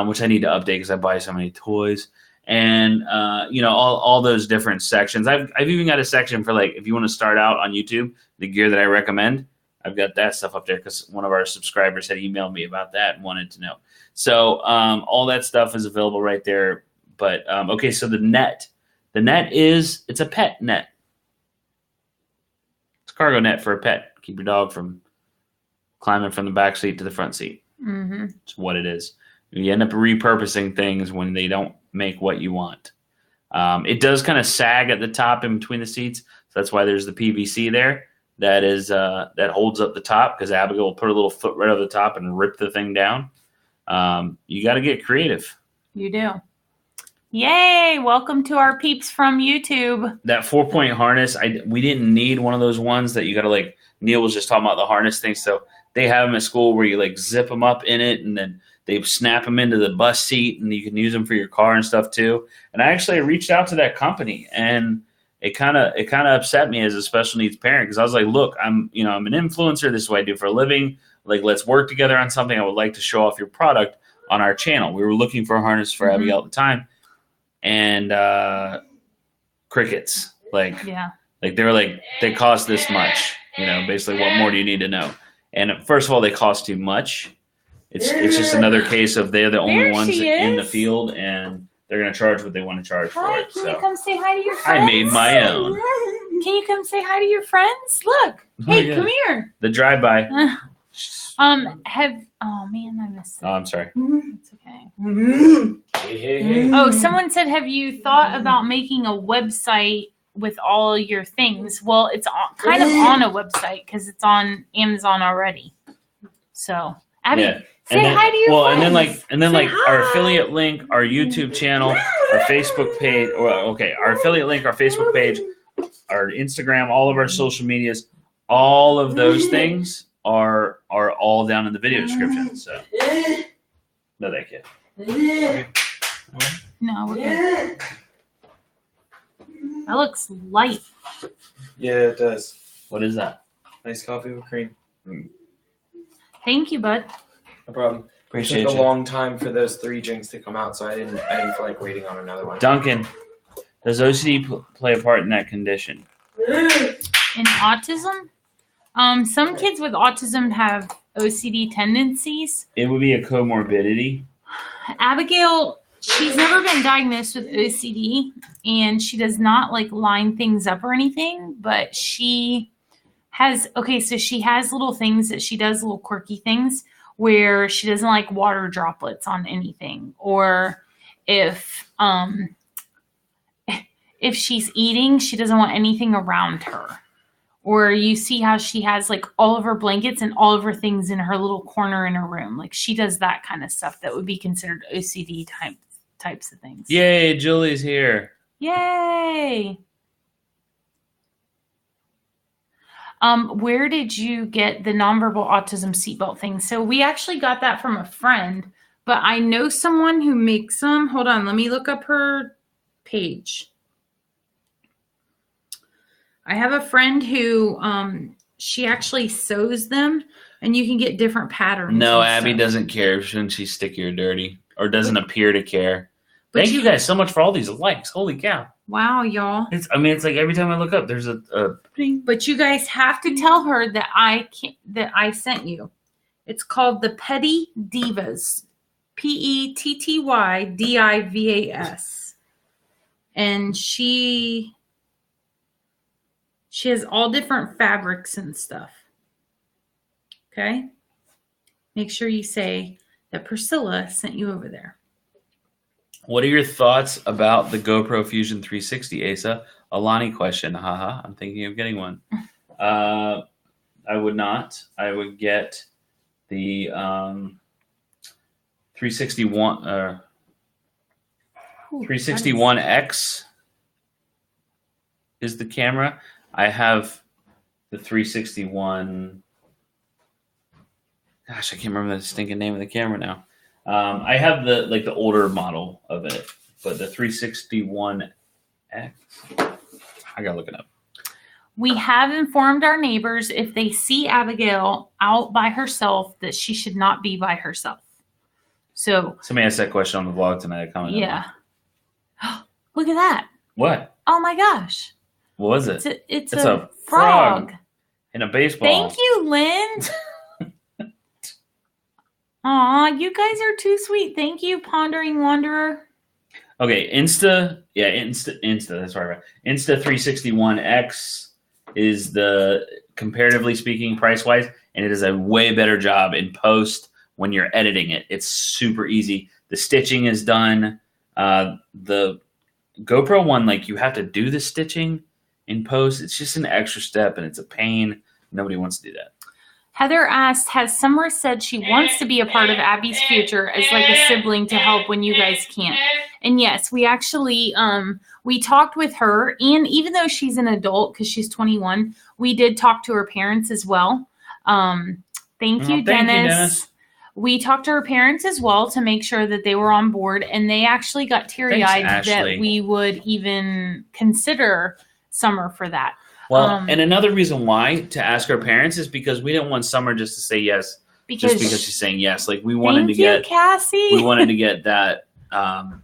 [SPEAKER 1] which I need to update because I buy so many toys. And all those different sections. I've even got a section for like if you want to start out on YouTube, the gear that I recommend. I've got that stuff up there because one of our subscribers had emailed me about that and wanted to know. So all that stuff is available right there. But okay, so the net it's a pet net. It's a cargo net for a pet. Keep your dog from climbing from the back seat to the front seat.
[SPEAKER 2] Mm-hmm.
[SPEAKER 1] It's what it is. You end up repurposing things when they don't make what you want. It does kind of sag at the top in between the seats. So that's why there's the PVC there. That holds up the top because Abigail will put a little foot right over the top and rip the thing down. You got to get creative.
[SPEAKER 2] You do. Yay! Welcome to our peeps from YouTube.
[SPEAKER 1] That 4-point harness, we didn't need one of those ones that you got to like. Neil was just talking about the harness thing. So they have them at school where you like zip them up in it and then they snap them into the bus seat and you can use them for your car and stuff too. And I actually reached out to that company and it kind of upset me as a special needs parent because I was like, look, I'm an influencer. This is what I do for a living. Like, let's work together on something. I would like to show off your product on our channel. We were looking for a harness for Abigail at the time, and crickets. Like they were like, they cost this much. Basically, what more do you need to know? And first of all, they cost too much. It's just another case of they're the only ones in the field and they're going to charge what they want to charge for it.
[SPEAKER 2] Can you come say hi to your friends?
[SPEAKER 1] I made my own.
[SPEAKER 2] Can you come say hi to your friends? Look. Hey, come here.
[SPEAKER 1] The drive-by.
[SPEAKER 2] Oh man, I missed it.
[SPEAKER 1] Oh, I'm sorry.
[SPEAKER 2] It's okay. Oh, someone said, have you thought about making a website with all your things? Well, it's kind of on a website because it's on Amazon already. So, Abby, say hi to your friends.
[SPEAKER 1] And then our affiliate link, our YouTube channel, our Facebook page. Our affiliate link, our Facebook page, our Instagram, all of our social medias, all of those things are all down in the video description. So, no, thank you. Okay.
[SPEAKER 2] No, we're good. That looks light.
[SPEAKER 3] Yeah, it does.
[SPEAKER 1] What is that?
[SPEAKER 3] Nice coffee with cream.
[SPEAKER 2] Thank you, bud.
[SPEAKER 3] No problem.
[SPEAKER 1] Appreciate
[SPEAKER 3] it took
[SPEAKER 1] you.
[SPEAKER 3] a long time for those 3 drinks to come out, so I didn't feel like waiting on another one.
[SPEAKER 1] Duncan, does OCD play a part in that condition?
[SPEAKER 2] In autism? Some kids with autism have OCD tendencies.
[SPEAKER 1] It would be a comorbidity.
[SPEAKER 2] Abigail, she's never been diagnosed with OCD, and she does not like line things up or anything, but she has little things that she does, little quirky things where she doesn't like water droplets on anything, or if she's eating, she doesn't want anything around her. Or you see how she has like all of her blankets and all of her things in her little corner in her room. Like she does that kind of stuff that would be considered OCD types of things.
[SPEAKER 1] Yay, Julie's here.
[SPEAKER 2] Yay. Where did you get the nonverbal autism seatbelt thing? So we actually got that from a friend, but I know someone who makes them. Hold on, let me look up her page. I have a friend who she actually sews them, and you can get different patterns.
[SPEAKER 1] No, Abby doesn't care. Shouldn't she sticky or dirty? Or doesn't appear to care. Thank you guys so much for all these likes. Holy cow.
[SPEAKER 2] Wow, y'all.
[SPEAKER 1] It's like every time I look up, there's a ding.
[SPEAKER 2] But you guys have to tell her that I sent you. It's called the Petty Divas. PETTYDIVAS. And she has all different fabrics and stuff. Okay? Make sure you say that Priscilla sent you over there.
[SPEAKER 1] What are your thoughts about the GoPro Fusion 360, Asa? Alani question. Haha. I'm thinking of getting one. I would not. I would get the 361 361X is the camera. I have the 361. Gosh, I can't remember the stinking name of the camera now. I have the older model of it, but the 361X. I gotta look it up.
[SPEAKER 2] We have informed our neighbors if they see Abigail out by herself that she should not be by herself. So
[SPEAKER 1] Somebody asked that question on the vlog tonight. I commented.
[SPEAKER 2] yeah. Look at that.
[SPEAKER 1] What?
[SPEAKER 2] Oh my gosh.
[SPEAKER 1] What was it?
[SPEAKER 2] It's
[SPEAKER 1] a
[SPEAKER 2] frog.
[SPEAKER 1] In a baseball.
[SPEAKER 2] Thank you, Lynn. Aw, you guys are too sweet. Thank you, Pondering Wanderer.
[SPEAKER 1] Okay, Insta. That's right. Insta 361X is the, comparatively speaking, price wise, and it is a way better job in post when you're editing it. It's super easy. The stitching is done. The GoPro one, like, you have to do the stitching in post. It's just an extra step, and it's a pain. Nobody wants to do that.
[SPEAKER 2] Heather asked, has Summer said she wants to be a part of Abby's future as like a sibling to help when you guys can't? And yes, we actually, we talked with her, and even though she's an adult because she's 21, we did talk to her parents as well. Thank you, Dennis. We talked to her parents as well to make sure that they were on board, and they actually got teary-eyed that we would even consider Summer for that.
[SPEAKER 1] Well, and another reason why to ask our parents is because we didn't want Summer just to say yes just because she's saying yes. Like, we wanted to get
[SPEAKER 2] Cassie.
[SPEAKER 1] We wanted to get that,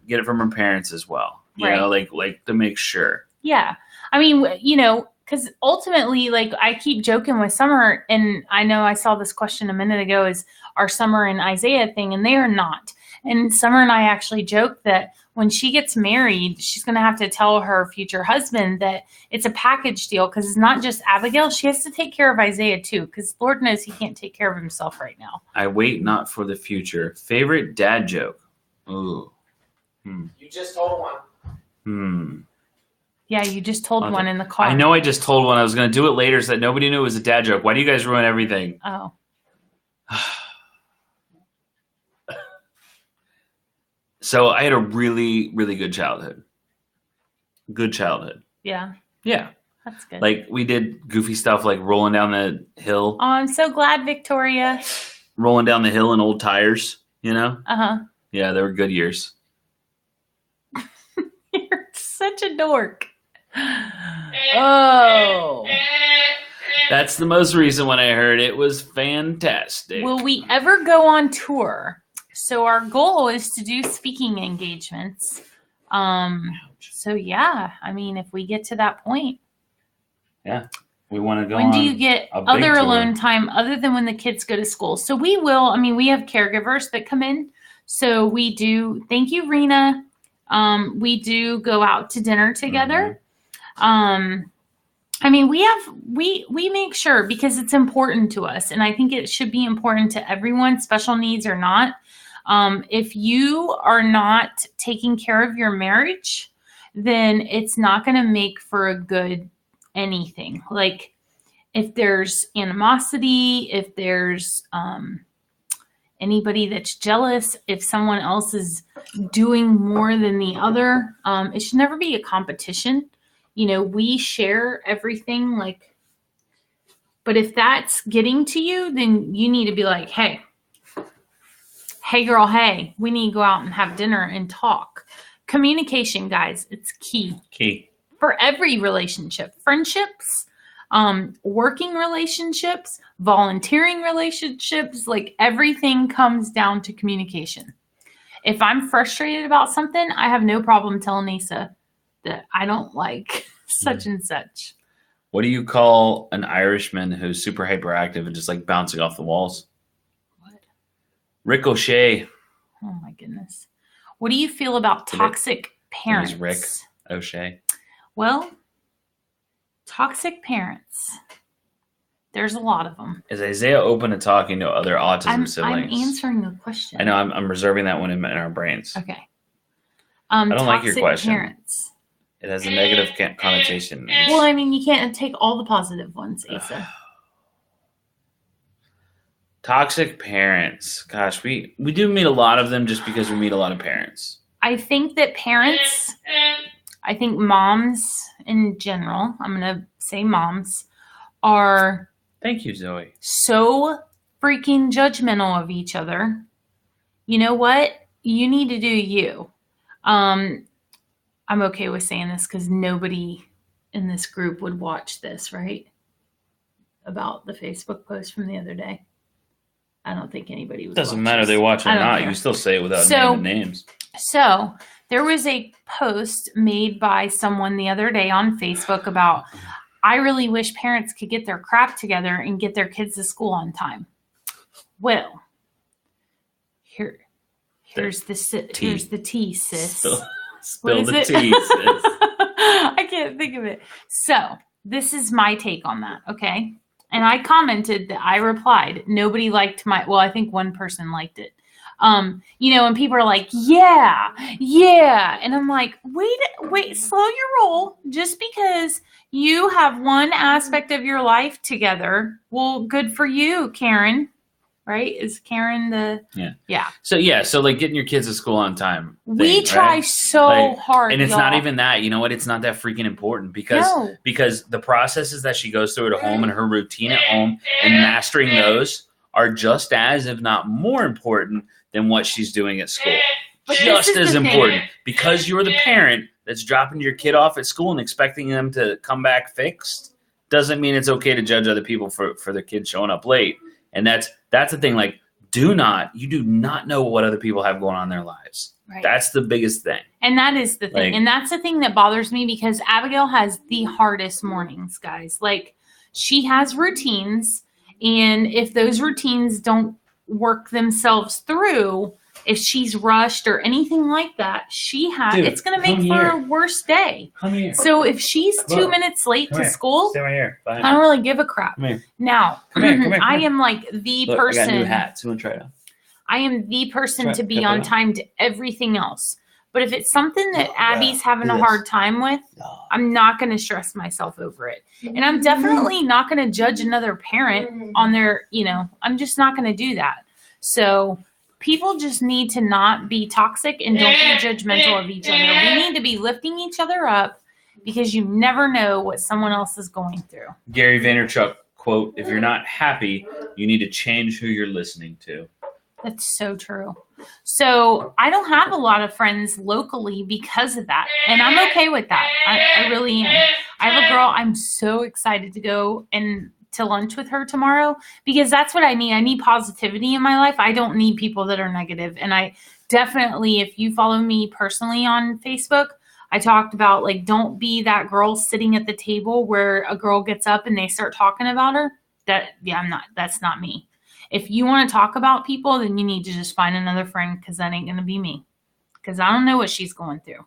[SPEAKER 1] get it from her parents as well. You know, like to make sure.
[SPEAKER 2] Yeah, I mean, you know, because ultimately, like, I keep joking with Summer, and I know I saw this question a minute ago: is our Summer and Isaiah thing, and they are not. And Summer and I actually joked that when she gets married, she's going to have to tell her future husband that it's a package deal, because it's not just Abigail. She has to take care of Isaiah too, because Lord knows he can't take care of himself right now.
[SPEAKER 1] I wait not for the future. Favorite dad joke? Ooh.
[SPEAKER 3] You just told one.
[SPEAKER 2] Yeah, you just told one in the car.
[SPEAKER 1] I know I just told one. I was going to do it later so that nobody knew it was a dad joke. Why do you guys ruin everything?
[SPEAKER 2] Oh.
[SPEAKER 1] So I had a really, really good childhood. Good childhood.
[SPEAKER 2] Yeah.
[SPEAKER 1] Yeah.
[SPEAKER 2] That's good.
[SPEAKER 1] Like, we did goofy stuff like rolling down the hill.
[SPEAKER 2] Oh, I'm so glad, Victoria.
[SPEAKER 1] Rolling down the hill in old tires, you know?
[SPEAKER 2] Uh-huh.
[SPEAKER 1] Yeah, they were good years.
[SPEAKER 2] You're such a dork. Oh.
[SPEAKER 1] That's the most recent one I heard. It was fantastic.
[SPEAKER 2] Will we ever go on tour? So our goal is to do speaking engagements. So yeah, I mean, if we get to that point.
[SPEAKER 1] Yeah. We want to go
[SPEAKER 2] When
[SPEAKER 1] on
[SPEAKER 2] do you get other alone time other than when the kids go to school? So we will, I mean, we have caregivers that come in. So we do, thank you, Rena. We do go out to dinner together. I mean, we make sure, because it's important to us. And I think it should be important to everyone, special needs or not. If you are not taking care of your marriage, then it's not going to make for a good anything. Like, if there's animosity, if there's anybody that's jealous, if someone else is doing more than the other, it should never be a competition. You know, we share everything, like, but if that's getting to you, then you need to be like, hey girl, hey, we need to go out and have dinner and talk. Communication, guys, it's key.
[SPEAKER 1] Key.
[SPEAKER 2] For every relationship, friendships, working relationships, volunteering relationships, like, everything comes down to communication. If I'm frustrated about something, I have no problem telling Asa that I don't like such and such.
[SPEAKER 1] What do you call an Irishman who's super hyperactive and just like bouncing off the walls?
[SPEAKER 2] What?
[SPEAKER 1] Ricochet.
[SPEAKER 2] Oh my goodness. What do you feel about toxic parents?
[SPEAKER 1] He's Rick O'Shea.
[SPEAKER 2] Well, toxic parents. There's a lot of them.
[SPEAKER 1] Is Isaiah open to talking to other autism siblings?
[SPEAKER 2] I'm answering the question.
[SPEAKER 1] I know. I'm reserving that one in our brains.
[SPEAKER 2] Okay.
[SPEAKER 1] I don't like your question.
[SPEAKER 2] Parents.
[SPEAKER 1] It has a negative connotation.
[SPEAKER 2] Well, I mean, you can't take all the positive ones, Asa.
[SPEAKER 1] Toxic parents. Gosh, we do meet a lot of them just because we meet a lot of parents.
[SPEAKER 2] I think that parents, I think moms in general, I'm going to say moms, are...
[SPEAKER 1] Thank you, Zoe.
[SPEAKER 2] So freaking judgmental of each other. You know what? You need to do you. I'm okay with saying this because nobody in this group would watch this, right? About the Facebook post from the other day. I don't think anybody would.
[SPEAKER 1] Doesn't matter if they watch it or not. You still say it without naming names.
[SPEAKER 2] So there was a post made by someone the other day on Facebook about, I really wish parents could get their crap together and get their kids to school on time. Well, here's the tea, sis.
[SPEAKER 1] Spill the tea, sis.
[SPEAKER 2] I can't think of it. So this is my take on that, okay? And I commented that I replied. Nobody liked I think one person liked it. And people are like, yeah. And I'm like, wait, slow your roll. Just because you have one aspect of your life together, well, good for you, Karen. Right? Is Karen the... Yeah. So
[SPEAKER 1] like getting your kids to school on time.
[SPEAKER 2] We try so hard,
[SPEAKER 1] and it's not even that. You know what? It's not that freaking important because the processes that she goes through at home and her routine at home and mastering those are just as, if not more important than what she's doing at school.
[SPEAKER 2] But
[SPEAKER 1] just as important. Because you're the parent that's dropping your kid off at school and expecting them to come back fixed doesn't mean it's okay to judge other people for their kids showing up late. And that's the thing. Like, you do not know what other people have going on in their lives. Right. That's the biggest thing.
[SPEAKER 2] And that is the thing. And that's the thing that bothers me because Abigail has the hardest mornings, guys. Like, she has routines. And if those routines don't work themselves through, if she's rushed or anything like that, it's going to make for a worse day.
[SPEAKER 1] Come here.
[SPEAKER 2] So if she's 2 minutes late to school,
[SPEAKER 1] stay right here.
[SPEAKER 2] I don't really give a crap.
[SPEAKER 1] Come here.
[SPEAKER 2] Now,
[SPEAKER 1] come here.
[SPEAKER 2] I am like the person.
[SPEAKER 1] I got new hats. You want to try it out?
[SPEAKER 2] I am the person to be on time to everything else. But if it's something that Abby's having a hard time with, I'm not going to stress myself over it. And I'm definitely not going to judge another parent on their, I'm just not going to do that. So people just need to not be toxic and don't be judgmental of each other. We need to be lifting each other up because you never know what someone else is going through.
[SPEAKER 1] Gary Vaynerchuk quote, if you're not happy, you need to change who you're listening to.
[SPEAKER 2] That's so true. So I don't have a lot of friends locally because of that. And I'm okay with that. I really am. I have a girl I'm so excited to go and to lunch with her tomorrow because that's what I need. I need positivity in my life. I don't need people that are negative. And I definitely, if you follow me personally on Facebook, I talked about like, don't be that girl sitting at the table where a girl gets up and they start talking about her. That's not me. If you want to talk about people, then you need to just find another friend because that ain't going to be me. Because I don't know what she's going through.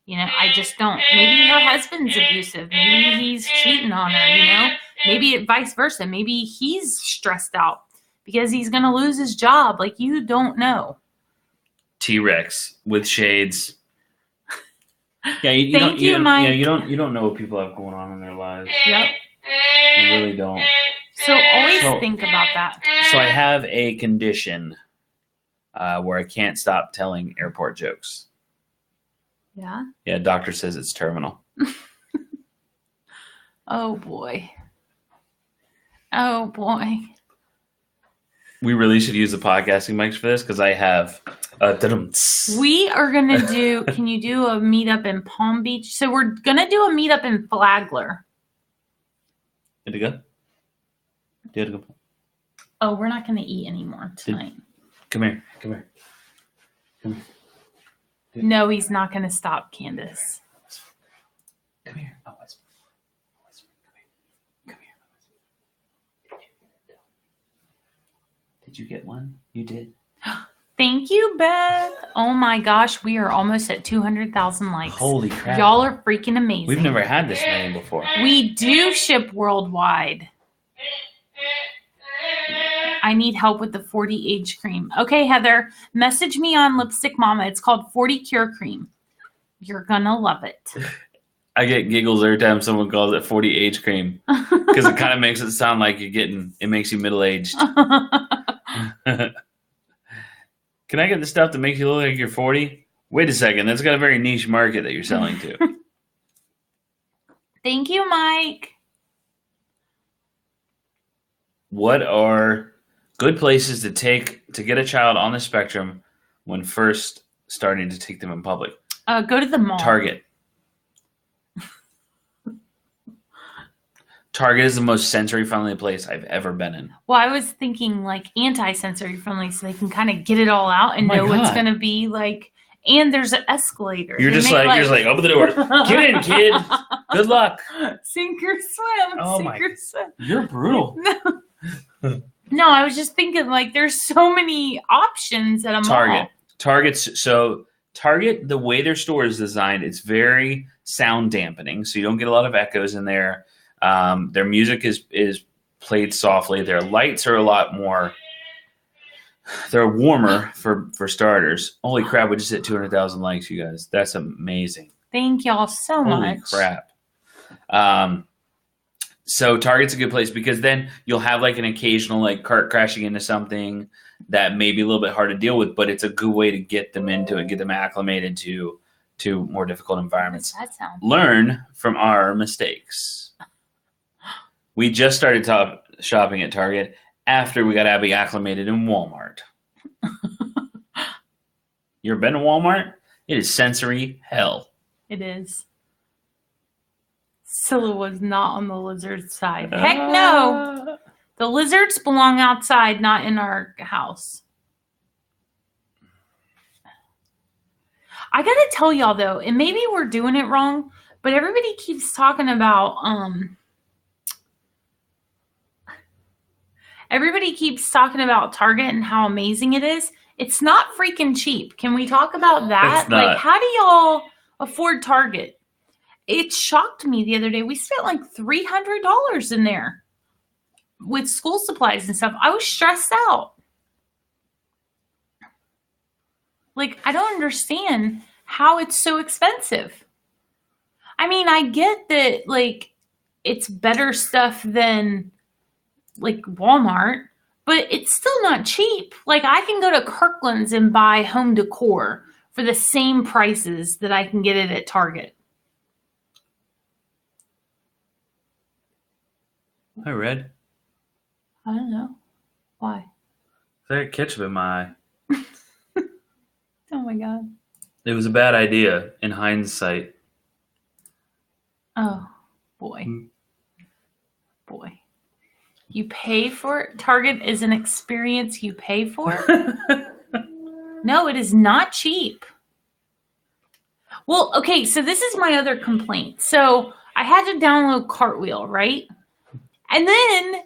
[SPEAKER 2] I just don't. Maybe her husband's abusive. Maybe he's cheating on her, Maybe vice versa. Maybe he's stressed out because he's going to lose his job. Like, you don't know.
[SPEAKER 1] T-Rex with shades.
[SPEAKER 2] Thank you, Mike.
[SPEAKER 1] You don't know what people have going on in their lives.
[SPEAKER 2] Yep.
[SPEAKER 1] You really don't.
[SPEAKER 2] So always think about that.
[SPEAKER 1] So I have a condition where I can't stop telling airport jokes.
[SPEAKER 2] Yeah?
[SPEAKER 1] Yeah, doctor says it's terminal.
[SPEAKER 2] Oh, boy. Oh, boy.
[SPEAKER 1] We really should use the podcasting mics for this because I have...
[SPEAKER 2] we are going to do... Can you do a meetup in Palm Beach? So we're going to do a meetup in Flagler.
[SPEAKER 1] Did it go?
[SPEAKER 2] Oh, we're not going to eat anymore tonight.
[SPEAKER 1] Come here.
[SPEAKER 2] No, he's not going to stop, Candace.
[SPEAKER 1] Come here. Oh, come here. Did you get one? You did.
[SPEAKER 2] Thank you, Beth. Oh my gosh, we are almost at 200,000 likes.
[SPEAKER 1] Holy crap.
[SPEAKER 2] Y'all are freaking amazing.
[SPEAKER 1] We've never had this many before.
[SPEAKER 2] We do ship worldwide. I need help with the 40 age cream. Okay, Heather, message me on Lipstick Mama. It's called 40 Cure Cream. You're gonna love it.
[SPEAKER 1] I get giggles every time someone calls it 40 age cream because it kind of makes it sound like it makes you middle-aged. Can I get the stuff that makes you look like you're 40? Wait a second. That's got a very niche market that you're selling to.
[SPEAKER 2] Thank you, Mike.
[SPEAKER 1] What are good places to get a child on the spectrum when first starting to take them in public?
[SPEAKER 2] Go to the mall.
[SPEAKER 1] Target. Target is the most sensory-friendly place I've ever been in.
[SPEAKER 2] Well, I was thinking like anti-sensory friendly so they can kind of get it all out and
[SPEAKER 1] Oh my
[SPEAKER 2] know what's
[SPEAKER 1] God.
[SPEAKER 2] going to be like. And there's an escalator.
[SPEAKER 1] You're
[SPEAKER 2] They
[SPEAKER 1] just
[SPEAKER 2] make,
[SPEAKER 1] like, open the door. Get in, kid. Good luck.
[SPEAKER 2] Sink or swim.
[SPEAKER 1] Oh
[SPEAKER 2] Sink
[SPEAKER 1] my-
[SPEAKER 2] or swim.
[SPEAKER 1] You're brutal.
[SPEAKER 2] No, I was just thinking like there's so many options at a mall.
[SPEAKER 1] Target, the way their store is designed, it's very sound dampening, so you don't get a lot of echoes in there. Their music is played softly. Their lights are a lot more. They're warmer for starters. Holy crap! We just hit 200,000 likes, you guys. That's amazing.
[SPEAKER 2] Thank y'all so
[SPEAKER 1] Holy
[SPEAKER 2] much.
[SPEAKER 1] crap! So Target's a good place because then you'll have like an occasional like cart crashing into something that may be a little bit hard to deal with, but it's a good way to get them into it, get them acclimated to more difficult environments.
[SPEAKER 2] That sounds.
[SPEAKER 1] Learn from our mistakes. We just started shopping at Target after we got Abby acclimated in Walmart. You ever been to Walmart? It is sensory hell.
[SPEAKER 2] It is. Scylla was not on the lizard side. Heck no. The lizards belong outside, not in our house. I gotta tell y'all though, and maybe we're doing it wrong, but everybody keeps talking about Target and how amazing it is. It's not freaking cheap. Can we talk about that?
[SPEAKER 1] It's not.
[SPEAKER 2] Like, how do y'all afford Target? It shocked me the other day. We spent like $300 in there with school supplies and stuff. I was stressed out. Like, I don't understand how it's so expensive. I mean, I get that, like, it's better stuff than, like, Walmart, but it's still not cheap. Like, I can go to Kirkland's and buy home decor for the same prices that I can get it at Target.
[SPEAKER 1] I read.
[SPEAKER 2] I don't know. Why?
[SPEAKER 1] There ketchup in my eye.
[SPEAKER 2] Oh, my God.
[SPEAKER 1] It was a bad idea in hindsight.
[SPEAKER 2] Oh, boy. Boy. You pay for it? Target is an experience you pay for? No, it is not cheap. Well, okay, so this is my other complaint. So I had to download Cartwheel, right? And then,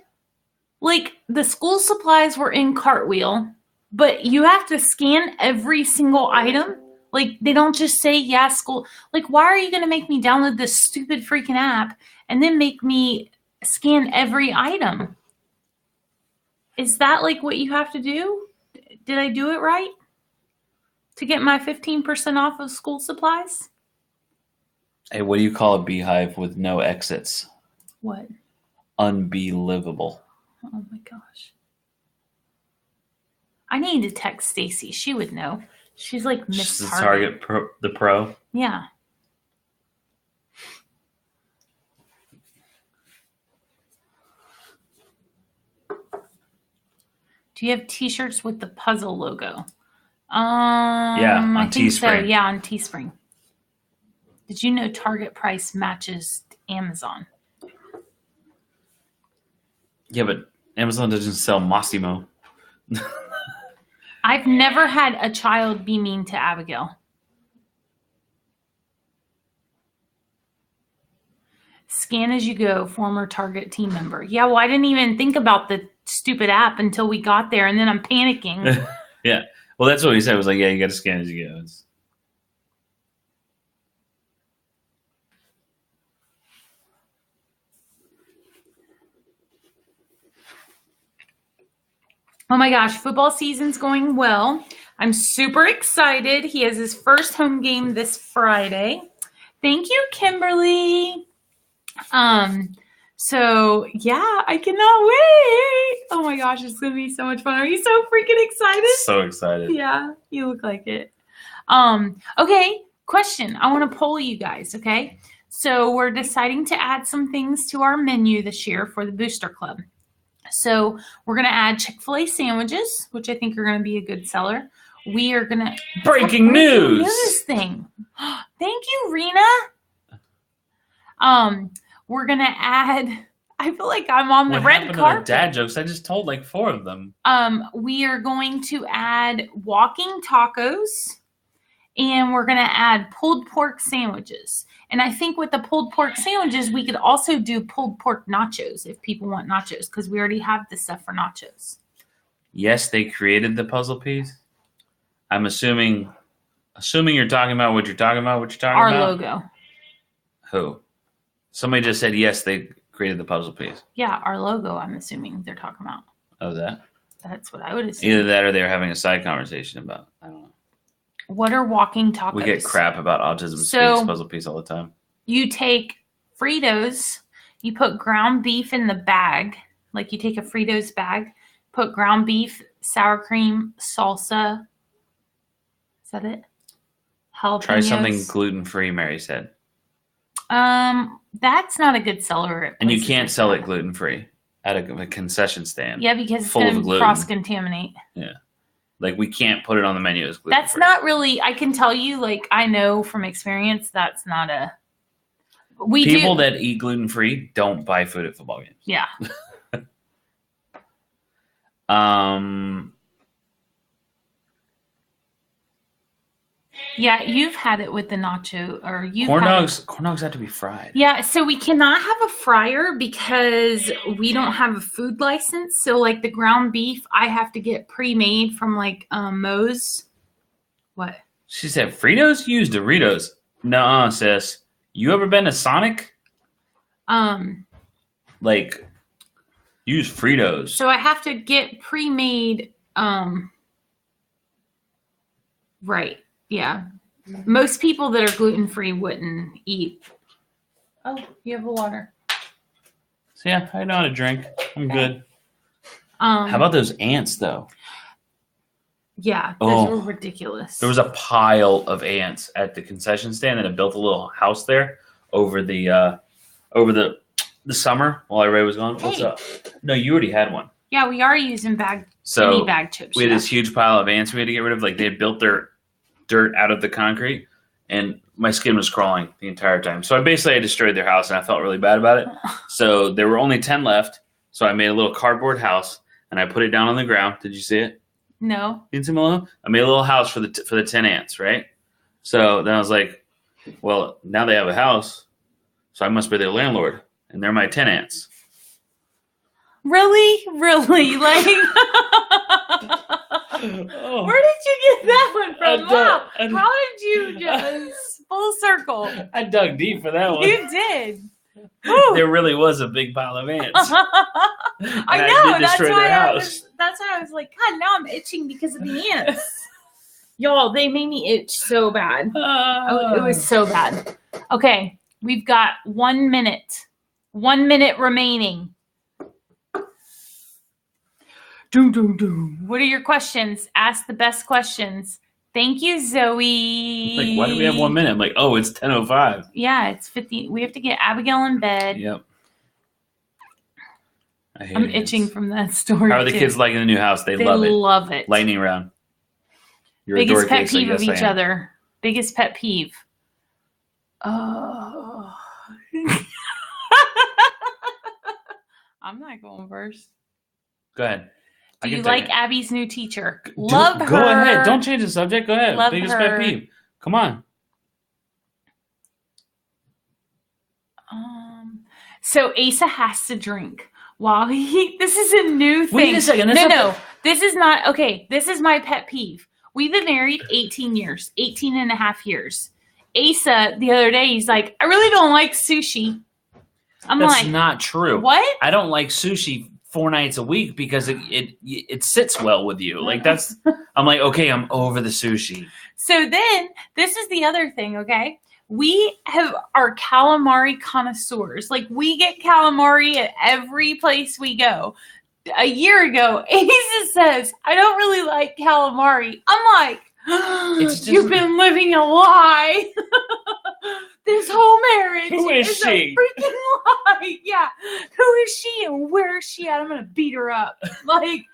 [SPEAKER 2] like, the school supplies were in Cartwheel, but you have to scan every single item. Like, they don't just say, yeah, school. Like, why are you going to make me download this stupid freaking app and then make me scan every item? Is that, like, what you have to do? Did I do it right? To get my 15% off of school supplies?
[SPEAKER 1] Hey, what do you call a beehive with no exits?
[SPEAKER 2] What?
[SPEAKER 1] Unbelievable.
[SPEAKER 2] Oh, my gosh. I need to text Stacy. She would know. She's like Miss
[SPEAKER 1] Just the
[SPEAKER 2] Target.
[SPEAKER 1] the pro.
[SPEAKER 2] Yeah. Do you have t-shirts with the puzzle logo?
[SPEAKER 1] On
[SPEAKER 2] I think so.
[SPEAKER 1] Teespring.
[SPEAKER 2] Yeah, on Teespring. Did you know Target price matches Amazon?
[SPEAKER 1] Yeah, but Amazon doesn't sell Massimo.
[SPEAKER 2] I've never had a child be mean to Abigail. Scan as you go, former Target team member. Yeah, well, I didn't even think about the stupid app until we got there, and then I'm panicking.
[SPEAKER 1] Yeah. Well, that's what he said. It was like, yeah, you got to scan as you go.
[SPEAKER 2] Oh my gosh, football season's going well. I'm super excited. He has his first home game this Friday. Thank you, Kimberly. So yeah, I cannot wait. Oh my gosh, it's gonna be so much fun. Are you so freaking excited?
[SPEAKER 1] So excited.
[SPEAKER 2] Yeah, you look like it. Okay, question. I want to poll you guys, okay? So we're deciding to add some things to our menu this year for the Booster Club. So we're going to add Chick-fil-A sandwiches, which I think are going to be a good seller. We are going to...
[SPEAKER 1] Breaking news!
[SPEAKER 2] News thing. Thank you, Rena. We're going to add... I feel like I'm on the
[SPEAKER 1] What
[SPEAKER 2] red
[SPEAKER 1] happened to the
[SPEAKER 2] carpet.
[SPEAKER 1] dad jokes? I just told like 4 of them.
[SPEAKER 2] We are going to add walking tacos, and we're going to add pulled pork sandwiches. And I think with the pulled pork sandwiches, we could also do pulled pork nachos if people want nachos, because we already have the stuff for nachos.
[SPEAKER 1] Yes, they created the puzzle piece. I'm assuming you're talking about what you're talking about. What you're talking
[SPEAKER 2] Our
[SPEAKER 1] about?
[SPEAKER 2] logo.
[SPEAKER 1] Who? Somebody just said yes. They created the puzzle piece.
[SPEAKER 2] Yeah, our logo. I'm assuming they're talking about.
[SPEAKER 1] Oh, that.
[SPEAKER 2] That's what I would assume.
[SPEAKER 1] Either that or they were having a side conversation about. I don't know.
[SPEAKER 2] What are walking tacos?
[SPEAKER 1] We get crap about autism
[SPEAKER 2] So-
[SPEAKER 1] speaks puzzle piece all the time.
[SPEAKER 2] You take Fritos, you put ground beef in the bag, like you take a Fritos bag, put ground beef, sour cream, salsa. Is that it? Jalapenos.
[SPEAKER 1] Try something gluten-free, Mary said.
[SPEAKER 2] That's not a good seller. At
[SPEAKER 1] And you
[SPEAKER 2] places
[SPEAKER 1] can't
[SPEAKER 2] like
[SPEAKER 1] sell
[SPEAKER 2] that.
[SPEAKER 1] it gluten-free at a concession stand.
[SPEAKER 2] Yeah, because it's
[SPEAKER 1] full of
[SPEAKER 2] going to
[SPEAKER 1] gluten.
[SPEAKER 2] cross-contaminate.
[SPEAKER 1] Like, we can't put it on the menu as gluten-free.
[SPEAKER 2] That's not really, I can tell you, like, I know from experience, that's not a,
[SPEAKER 1] People that eat gluten-free don't buy food at football games.
[SPEAKER 2] Yeah. Yeah, you've had it with the nacho, or you've
[SPEAKER 1] Corn
[SPEAKER 2] had
[SPEAKER 1] dogs have to be fried.
[SPEAKER 2] Yeah, so we cannot have a fryer because we don't have a food license. So like the ground beef, I have to get pre-made from like Moe's. What?
[SPEAKER 1] She said, Fritos? You use Doritos. Nuh-uh, sis. You ever been to Sonic? Like, use Fritos.
[SPEAKER 2] So I have to get pre-made, right. Yeah. Most people that are gluten-free wouldn't eat. Oh, you have a water.
[SPEAKER 1] So yeah, I know how to drink. I'm
[SPEAKER 2] Okay.
[SPEAKER 1] good. How about those ants, though?
[SPEAKER 2] Yeah, those were ridiculous.
[SPEAKER 1] There was a pile of ants at the concession stand, and I built a little house there over the summer while everybody was gone. What's
[SPEAKER 2] Hey.
[SPEAKER 1] up? No, you already had one.
[SPEAKER 2] Yeah, we are using mini
[SPEAKER 1] So
[SPEAKER 2] bag chips.
[SPEAKER 1] we had
[SPEAKER 2] yeah.
[SPEAKER 1] this huge pile of ants we had to get rid of. Like, they had built their dirt out of the concrete, and my skin was crawling the entire time. So I destroyed their house, and I felt really bad about it. So there were only 10 left. So I made a little cardboard house, and I put it down on the ground. Did you see it?
[SPEAKER 2] No.
[SPEAKER 1] You didn't see my I made a little house for the 10 ants, right? So then I was like, well, now they have a house, so I must be their landlord, and they're my 10 ants.
[SPEAKER 2] Really? Really? Like,
[SPEAKER 1] Oh.
[SPEAKER 2] where did you get that one from? Wow.
[SPEAKER 1] I
[SPEAKER 2] How did you just full circle?
[SPEAKER 1] I dug deep for that one.
[SPEAKER 2] You did. Whew.
[SPEAKER 1] There really was a big pile of ants.
[SPEAKER 2] I
[SPEAKER 1] And
[SPEAKER 2] know.
[SPEAKER 1] did destroy their house.
[SPEAKER 2] That's why I was like, God, now I'm itching because of the ants. Y'all, they made me itch so bad. Oh, it was so bad. Okay, we've got 1 minute. 1 minute remaining. Doom, doom, doom. What are your questions? Ask the best questions. Thank you, Zoe.
[SPEAKER 1] Like, why do we have 1 minute? I'm like, oh, it's 10:05.
[SPEAKER 2] Yeah, it's 50. We have to get Abigail in bed.
[SPEAKER 1] Yep. I hate
[SPEAKER 2] I'm
[SPEAKER 1] ants.
[SPEAKER 2] itching from that story.
[SPEAKER 1] How are the
[SPEAKER 2] too.
[SPEAKER 1] kids liking the new house? They love it.
[SPEAKER 2] Love it.
[SPEAKER 1] Lightning round. You're a
[SPEAKER 2] Biggest
[SPEAKER 1] dork,
[SPEAKER 2] pet
[SPEAKER 1] Asa.
[SPEAKER 2] peeve of
[SPEAKER 1] Yes, I
[SPEAKER 2] each
[SPEAKER 1] am.
[SPEAKER 2] other. Biggest pet peeve. Oh. I'm not going first.
[SPEAKER 1] Go ahead. I
[SPEAKER 2] Do
[SPEAKER 1] can
[SPEAKER 2] you
[SPEAKER 1] take
[SPEAKER 2] like
[SPEAKER 1] it.
[SPEAKER 2] Abby's new teacher?
[SPEAKER 1] Do-
[SPEAKER 2] Love her.
[SPEAKER 1] Go ahead. Don't change the subject. Go ahead.
[SPEAKER 2] Love
[SPEAKER 1] Biggest
[SPEAKER 2] her.
[SPEAKER 1] pet peeve. Come on.
[SPEAKER 2] So Asa has to drink while he. This is a new thing.
[SPEAKER 1] Wait a second.
[SPEAKER 2] No. This is not okay. This is my pet peeve. We've been married 18 years, 18 and a half years. Asa, the other day, he's like, I really don't like sushi. I'm
[SPEAKER 1] That's
[SPEAKER 2] like,
[SPEAKER 1] not true.
[SPEAKER 2] what?
[SPEAKER 1] I don't like sushi 4 nights a week because it sits well with you. Like, that's. I'm like, okay, I'm over the sushi.
[SPEAKER 2] So then, this is the other thing, okay? We are calamari connoisseurs. Like, we get calamari at every place we go. A year ago, Asa says, I don't really like calamari. I'm like,
[SPEAKER 1] It's just-
[SPEAKER 2] you've been living a lie. This whole marriage
[SPEAKER 1] Who is
[SPEAKER 2] is
[SPEAKER 1] she?
[SPEAKER 2] a freaking lie. like, yeah, who is she and where is she at? I'm gonna beat her up. Like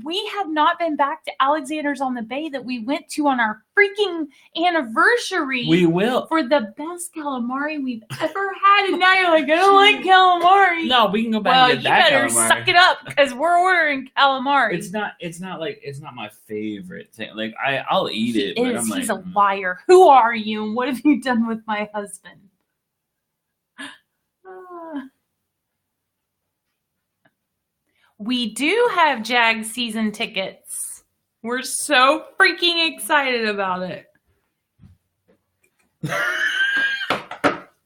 [SPEAKER 2] we have not been back to Alexander's on the Bay that we went to on our freaking anniversary.
[SPEAKER 1] We will.
[SPEAKER 2] For the best calamari we've ever had, and now you're like, I don't like calamari.
[SPEAKER 1] No, we can go back and get that
[SPEAKER 2] you better
[SPEAKER 1] calamari.
[SPEAKER 2] suck it up because we're ordering calamari.
[SPEAKER 1] It's not my favorite thing. Like I'll eat it.
[SPEAKER 2] He
[SPEAKER 1] But
[SPEAKER 2] is.
[SPEAKER 1] I'm like,
[SPEAKER 2] He's a liar. Who are you and what have you done with my husband? We do have Jag season tickets. We're so freaking excited about it.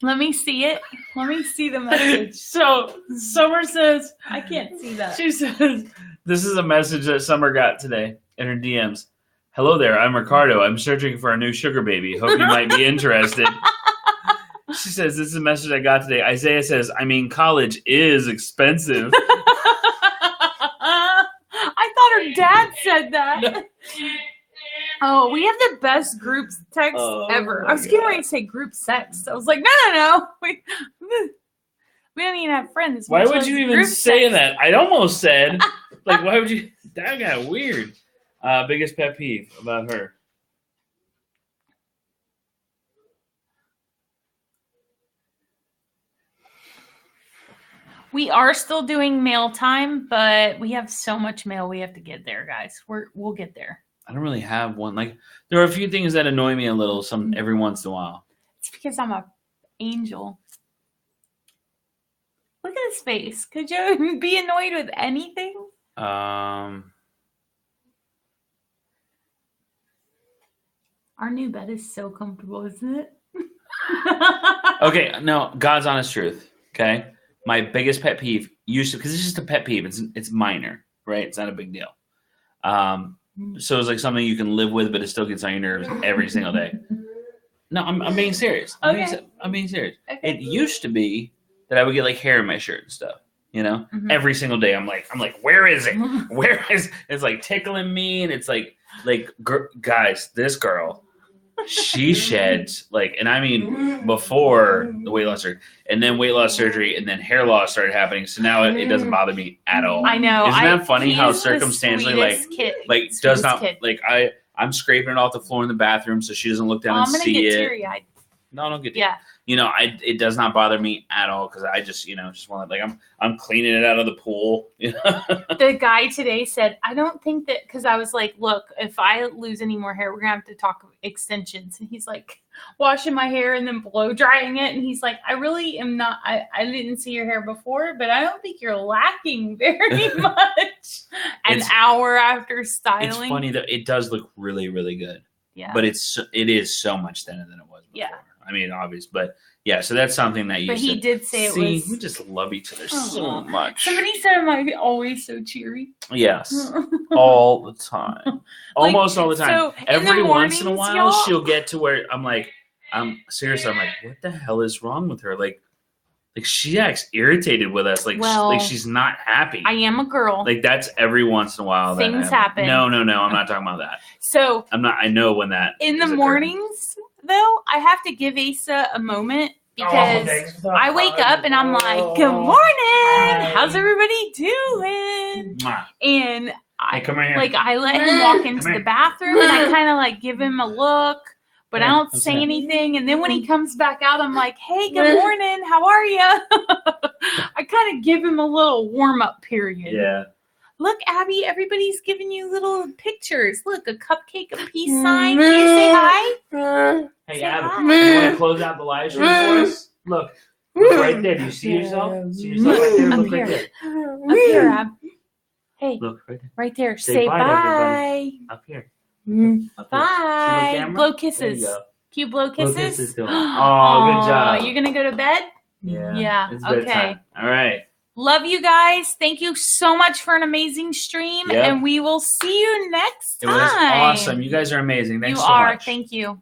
[SPEAKER 2] Let me see it. Let me see the message.
[SPEAKER 1] So Summer says,
[SPEAKER 2] I can't see that.
[SPEAKER 1] she says, this is a message that Summer got today in her DMs. Hello there, I'm Ricardo. I'm searching for a new sugar baby. Hope you might be interested. She says, this is a message I got today. Isaiah says, I mean, college is expensive.
[SPEAKER 2] I thought her dad said that. Oh, we have the best group text ever. I was getting ready to say group sex. I was like, no. We don't even have friends.
[SPEAKER 1] Why would you even say that? I almost said, like, why would you? That got weird. Biggest pet peeve about her.
[SPEAKER 2] We are still doing mail time, but we have so much mail we have to get there, guys. We'll get there.
[SPEAKER 1] I don't really have one. Like, there are a few things that annoy me a little every once in a while.
[SPEAKER 2] It's because I'm a angel. Look at his face. Could you be annoyed with anything?
[SPEAKER 1] Um,
[SPEAKER 2] Our new bed is so comfortable, isn't it?
[SPEAKER 1] Okay, no, God's honest truth. Okay, my biggest pet peeve used to, because it's just a pet peeve. It's minor, right? It's not a big deal. So it's like something you can live with, but it still gets on your nerves every single day. No, I'm being serious. I'm being serious.
[SPEAKER 2] Okay.
[SPEAKER 1] It used to be that I would get like hair in my shirt and stuff. You know, every single day. I'm like, where is it? Where is? It's like tickling me, and it's like guys, this girl, she sheds like, and I mean before the weight loss surgery, and then weight loss surgery, and then hair loss started happening. So now it doesn't bother me at all.
[SPEAKER 2] I know.
[SPEAKER 1] Isn't that funny how circumstantially does not like I'm scraping it off the floor in the bathroom so she doesn't look down and see it.
[SPEAKER 2] I'm gonna get teary-eyed.
[SPEAKER 1] No, don't get
[SPEAKER 2] Yeah.
[SPEAKER 1] You know, it does not bother me at all because I just, just want to, like, I'm cleaning it out of the pool. You know?
[SPEAKER 2] The guy today said, I don't think that, because I was like, look, if I lose any more hair, we're going to have to talk extensions. And he's like, washing my hair and then blow drying it. And he's like, I really am not, I didn't see your hair before, but I don't think you're lacking very much an hour after styling.
[SPEAKER 1] It's funny that it does look really, really good.
[SPEAKER 2] Yeah.
[SPEAKER 1] But it is so much thinner than it was before.
[SPEAKER 2] Yeah.
[SPEAKER 1] I mean, obvious, but yeah, so that's something that you
[SPEAKER 2] But he did say it was.
[SPEAKER 1] We just love each other so much.
[SPEAKER 2] Somebody said I'm always so cheery.
[SPEAKER 1] Yes. All the time. Almost all the time.
[SPEAKER 2] So
[SPEAKER 1] Every once in a while,
[SPEAKER 2] y'all,
[SPEAKER 1] she'll get to where I'm like, seriously, I'm like, what the hell is wrong with her? Like she acts irritated with us. Like she's not happy.
[SPEAKER 2] I am a girl.
[SPEAKER 1] Like that's every once in a while.
[SPEAKER 2] Things happen.
[SPEAKER 1] No, I'm not talking about that.
[SPEAKER 2] So
[SPEAKER 1] I'm not. I know when that.
[SPEAKER 2] In the mornings, though, I have to give Asa a moment because I wake up and I'm like, "Good morning, how's everybody doing?" And I
[SPEAKER 1] come right here.
[SPEAKER 2] Like I let him walk into the bathroom and I kind of like give him a look. But I don't say anything. And then when he comes back out, I'm like, hey, good morning. How are you? I kind of give him a little warm-up period.
[SPEAKER 1] Yeah.
[SPEAKER 2] Look, Abby, everybody's giving you little pictures. Look, a cupcake, a peace sign. Can you say hi?
[SPEAKER 1] Hey,
[SPEAKER 2] say
[SPEAKER 1] Abby,
[SPEAKER 2] hi.
[SPEAKER 1] you want to close out the live stream for us? Look right there. Do you see yourself? See yourself right there? Look right there.
[SPEAKER 2] Up here, Ab. Hey,
[SPEAKER 1] look right there.
[SPEAKER 2] Right there. Say bye.
[SPEAKER 1] Up here.
[SPEAKER 2] Bye. Blow kisses. Can you blow kisses?
[SPEAKER 1] Blow kisses to him. Oh, good job.
[SPEAKER 2] You're going to go to bed?
[SPEAKER 1] Yeah. It's
[SPEAKER 2] okay.
[SPEAKER 1] bedtime. All right.
[SPEAKER 2] Love you guys. Thank you so much for an amazing stream.
[SPEAKER 1] Yep.
[SPEAKER 2] And we will see you next time.
[SPEAKER 1] It was awesome. You guys are amazing. Thanks
[SPEAKER 2] you
[SPEAKER 1] so
[SPEAKER 2] are.
[SPEAKER 1] much.
[SPEAKER 2] Thank you.